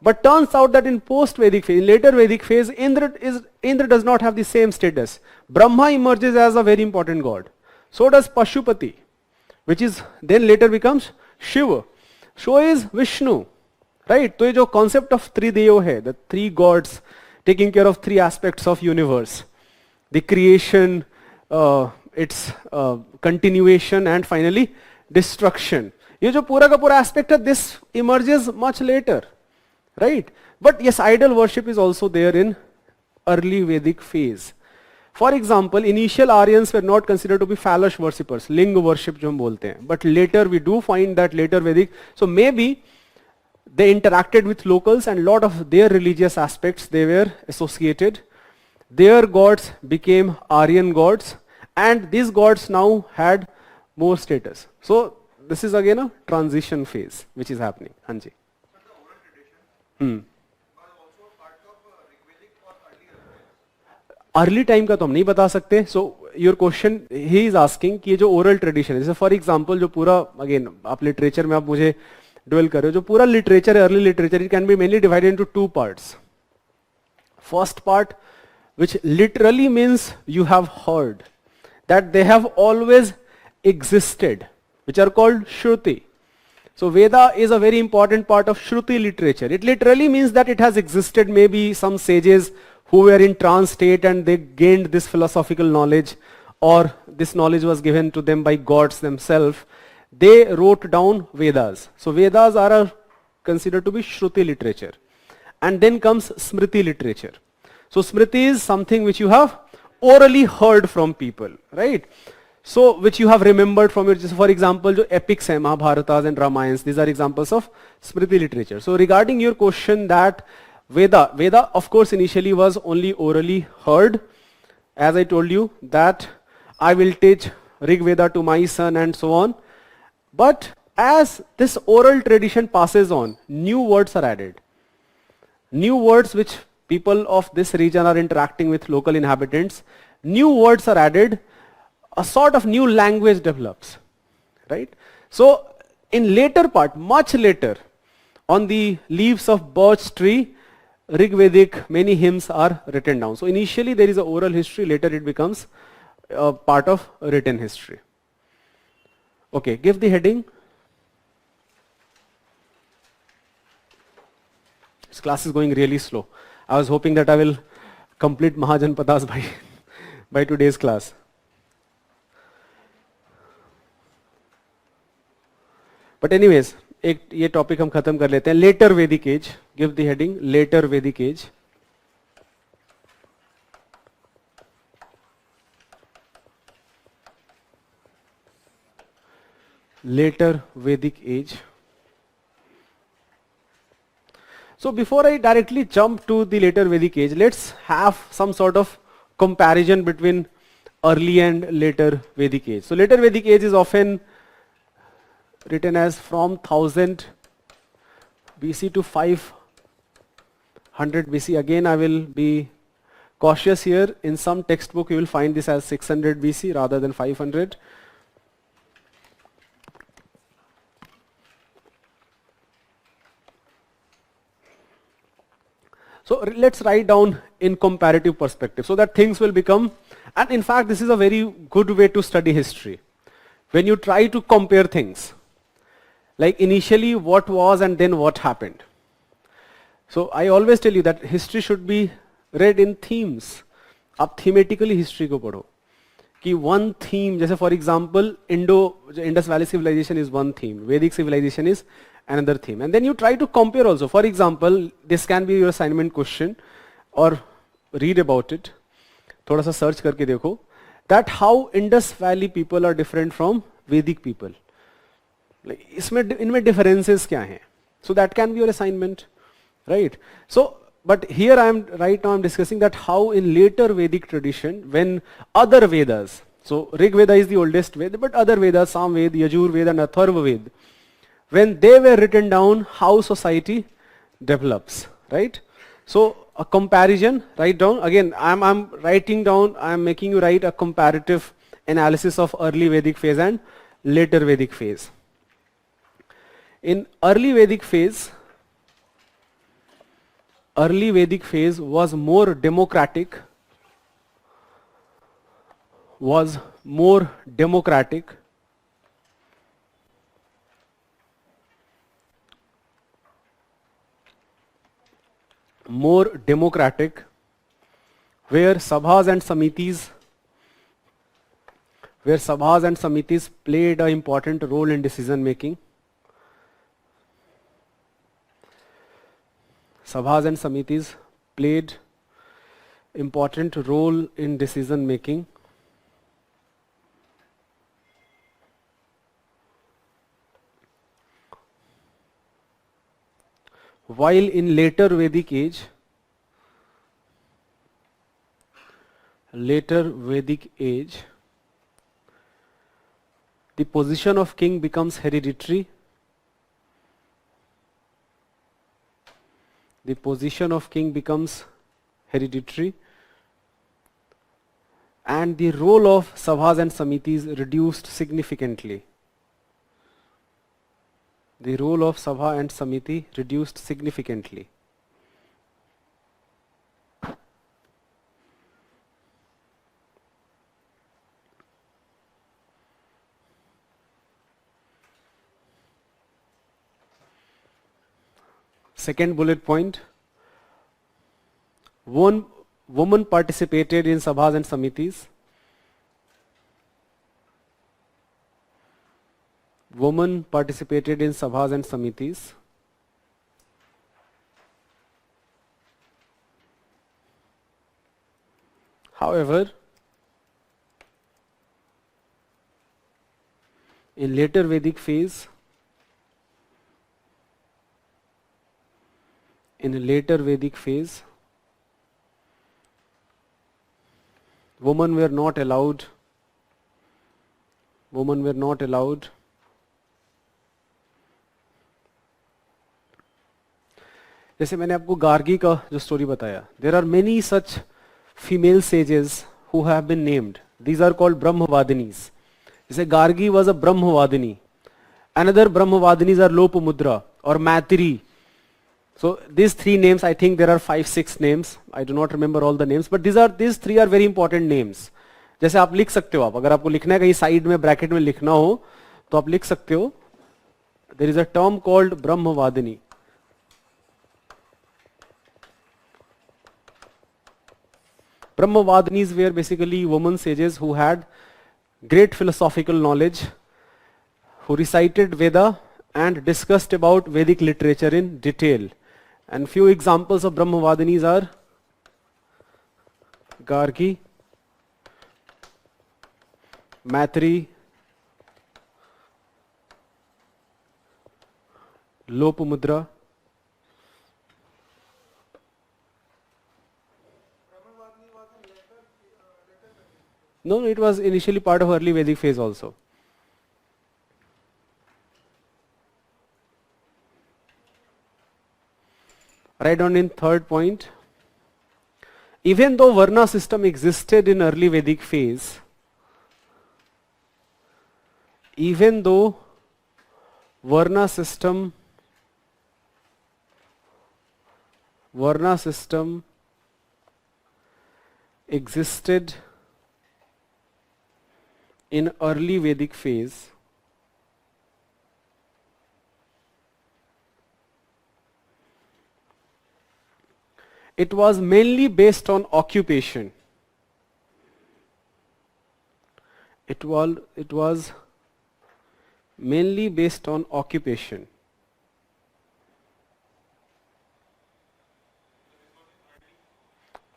But turns out that in post-Vedic phase, in later Vedic phase, Indra does not have the same status. Brahma emerges as a very important god. So does Pashupati, which is then later becomes Shiva. So is Vishnu, right? So this concept of three devo hai, the 3 gods taking care of 3 aspects of universe. The creation, its continuation, and finally destruction. ये जो पूरा का पूरा aspect है, this emerges much later, right? But yes, idol worship is also there in early Vedic phase. For example, initial Aryans were not considered to be phallus worshippers, ling worship जो हम बोलते हैं. But later we do find that later Vedic, so maybe they interacted with locals and lot of their religious aspects, they were associated. Their gods became Aryan gods, and these gods now had more status. So this is again a transition phase which is happening. Hanji. But the oral tradition was also a part of Rigvedic or earlier. Early time का तो हम नहीं बता सकते. So your question he is asking कि ये जो oral tradition है, जैसे for example जो पूरा again आप literature में आप मुझे dwell कर रहे हो, जो पूरा literature है, early literature, it can be mainly divided into 2 parts. First part, which literally means you have heard, that they have always existed, which are called Shruti. So Veda is a very important part of Shruti literature. It literally means that it has existed, maybe some sages who were in trance state and they gained this philosophical knowledge, or this knowledge was given to them by gods themselves. They wrote down Vedas. So Vedas are considered to be Shruti literature. And then comes Smriti literature. So Smriti is something which you have orally heard from people, right? So which you have remembered from your, for example, jo epics hai, Mahabharatas and Ramayans, these are examples of Smriti literature. So regarding your question that Veda of course initially was only orally heard. As I told you that I will teach Rig Veda to my son and so on. But as this oral tradition passes on, new words are added. New words which people of this region are interacting with local inhabitants. New words are added. A sort of new language develops. Right? So in later part, much later, on the leaves of birch tree, Rig Vedic, many hymns are written down. So initially there is a oral history, later it becomes part of written history. Okay, give the heading. This class is going really slow. I was hoping that I will complete Mahajanpadas by today's class. But anyways, एक ये topic हम खत्म कर लेते हैं. Later Vedic age, give the heading later Vedic age. Later Vedic age. So before I directly jump to the later Vedic age, let's have some sort of comparison between early and later Vedic age. So later Vedic age is often written as from 1000 BC to 500 BC. Again, I will be cautious here. In some textbook, you will find this as 600 BC rather than 500. So let's write down in comparative perspective so that things will become, and in fact this is a very good way to study history. When you try to compare things, like initially what was and then what happened. So I always tell you that history should be read in themes. आप thematically history को पढ़ो कि one theme, जैसे for example Indus Valley civilization is one theme, Vedic civilization is another theme, and then you try to compare also. For example, this can be your assignment question or read about it, थोड़ा सा search करके देखो that how Indus Valley people are different from Vedic people. Like इसमें इनमें differences क्या हैं? So that can be your assignment, right? So but here right now I'm discussing that how in later Vedic tradition, when other Vedas, so Rig Veda is the oldest Veda, but other Vedas, Sam Veda, Yajur Veda and Atharva Veda, when they were written down, how society develops, right? So a comparison, write down, again I'm writing down, I'm making you write a comparative analysis of early Vedic phase and later Vedic phase. In early Vedic phase was more democratic, where sabhas and samitis played an important role in decision making. Sabhas and samitis played important role in decision making. While in later Vedic age, the position of king becomes hereditary. The position of king becomes hereditary, and the role of sabhas and samitis reduced significantly. The role of sabha and samiti reduced significantly. Second bullet point, woman participated in sabhas and samitis. Women participated in sabhas and samitis. However, in later Vedic phase, women were not allowed Women were not allowed. जैसे मैंने आपको गार्गी का जो story बताया, there are many such female sages who have been named. These are called Brahmavadinis. जैसे Gargi was a Brahmavadini. Another Brahmavadinis are Lopamudra or Maitri. So these three names, I think there are 5-6 names. I do not remember all the names, but these three are very important names. जैसे आप लिख सकते हो, आप अगर आपको लिखना है कहीं साइड में ब्रैकेट में लिखना हो तो आप लिख सकते हो, there is a term called Brahmavadini. Brahmavadinis were basically women sages who had great philosophical knowledge, who recited Veda and discussed about Vedic literature in detail. And few examples of Brahmavadinis are Gargi, Maitri, Lopamudra. No, it was initially part of early Vedic phase also. Write down in third point. Even though Varna system existed in early Vedic phase, even though Varna system existed in early Vedic phase, it was mainly based on occupation. It was mainly based on occupation.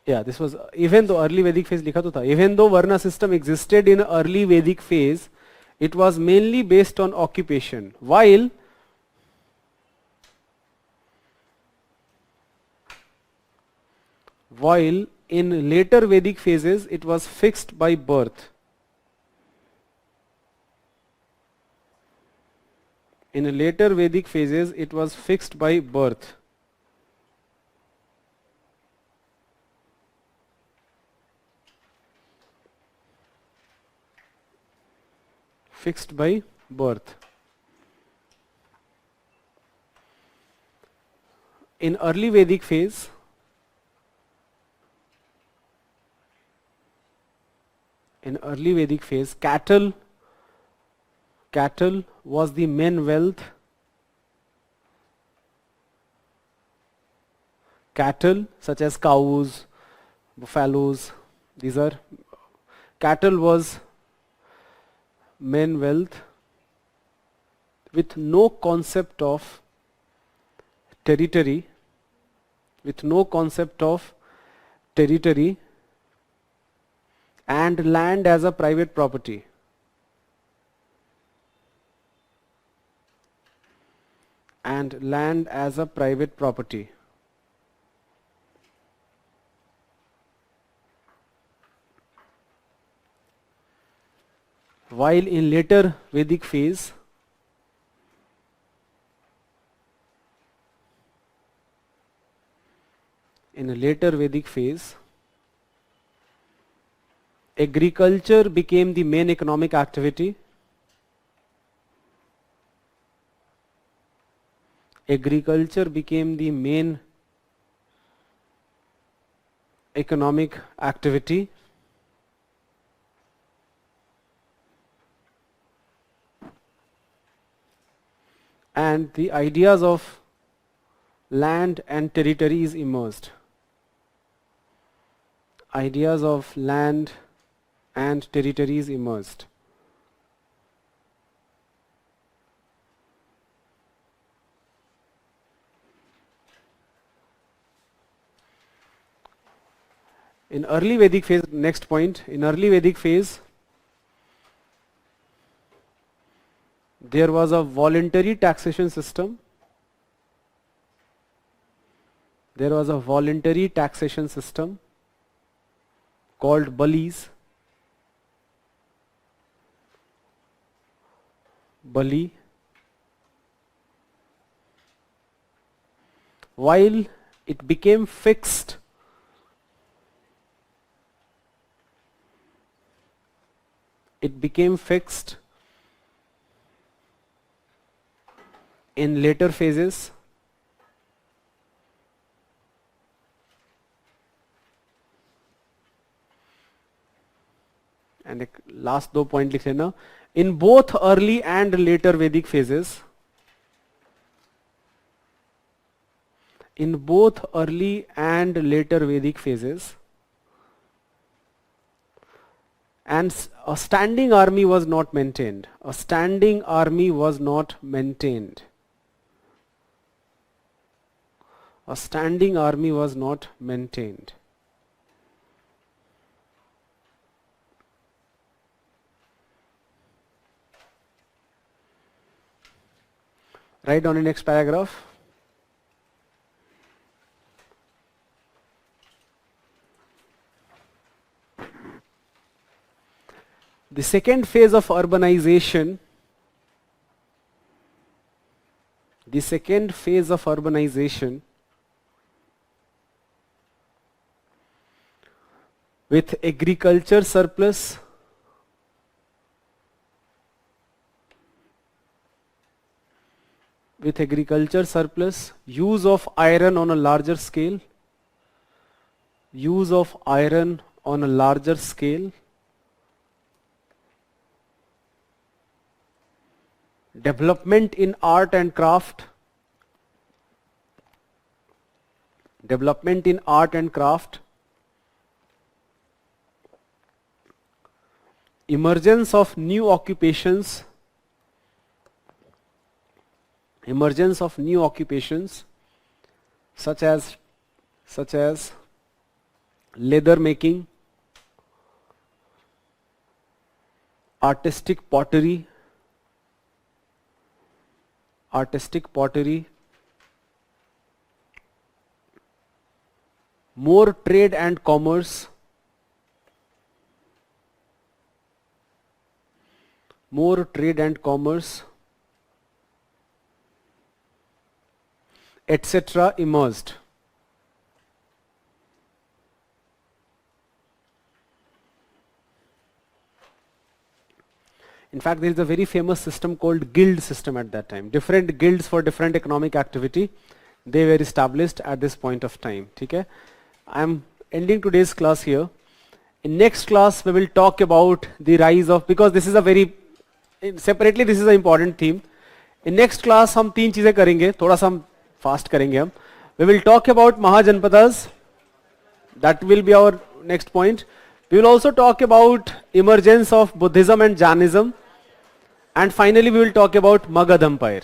Yeah, this was, even though early Vedic phase likha to tha, even though Varna system existed in early Vedic phase, it was mainly based on occupation, while in later Vedic phases it was fixed by birth. In later Vedic phases it was fixed by birth. Fixed by birth. In early Vedic phase, cattle was the main wealth. Cattle such as cows, buffaloes, cattle was main wealth, with no concept of territory, and land as a private property. While in later Vedic phase, agriculture became the main economic activity. Agriculture became the main economic activity. And the ideas of land and territories emerged. Ideas of land and territories emerged. In early Vedic phase, next point, in early Vedic phase, there was a voluntary taxation system. Called balis. Bali, while it became fixed in later phases. And एक last 2 point लिख लेना. In both early and later Vedic phases, in both early and later Vedic phases, and a standing army was not maintained. A standing army was not maintained. A standing army was not maintained. Write down the next paragraph. The second phase of urbanization, with agriculture surplus, use of iron on a larger scale, development in art and craft, emergence of new occupations, such as leather making, artistic pottery, more trade and commerce, etc. emerged. In fact, there is a very famous system called guild system at that time. Different guilds for different economic activity, they were established at this point of time. Okay? I am ending today's class here. In next class, we will talk about the rise of, because this is a very, separately this is an important theme. In next class, हम 3 चीजें करेंगे, थोड़ा सा हम fast करेंगे हम. We will talk about Mahajanpadas. That will be our next point. We will also talk about emergence of Buddhism and Jainism. And finally, we will talk about Magad Empire.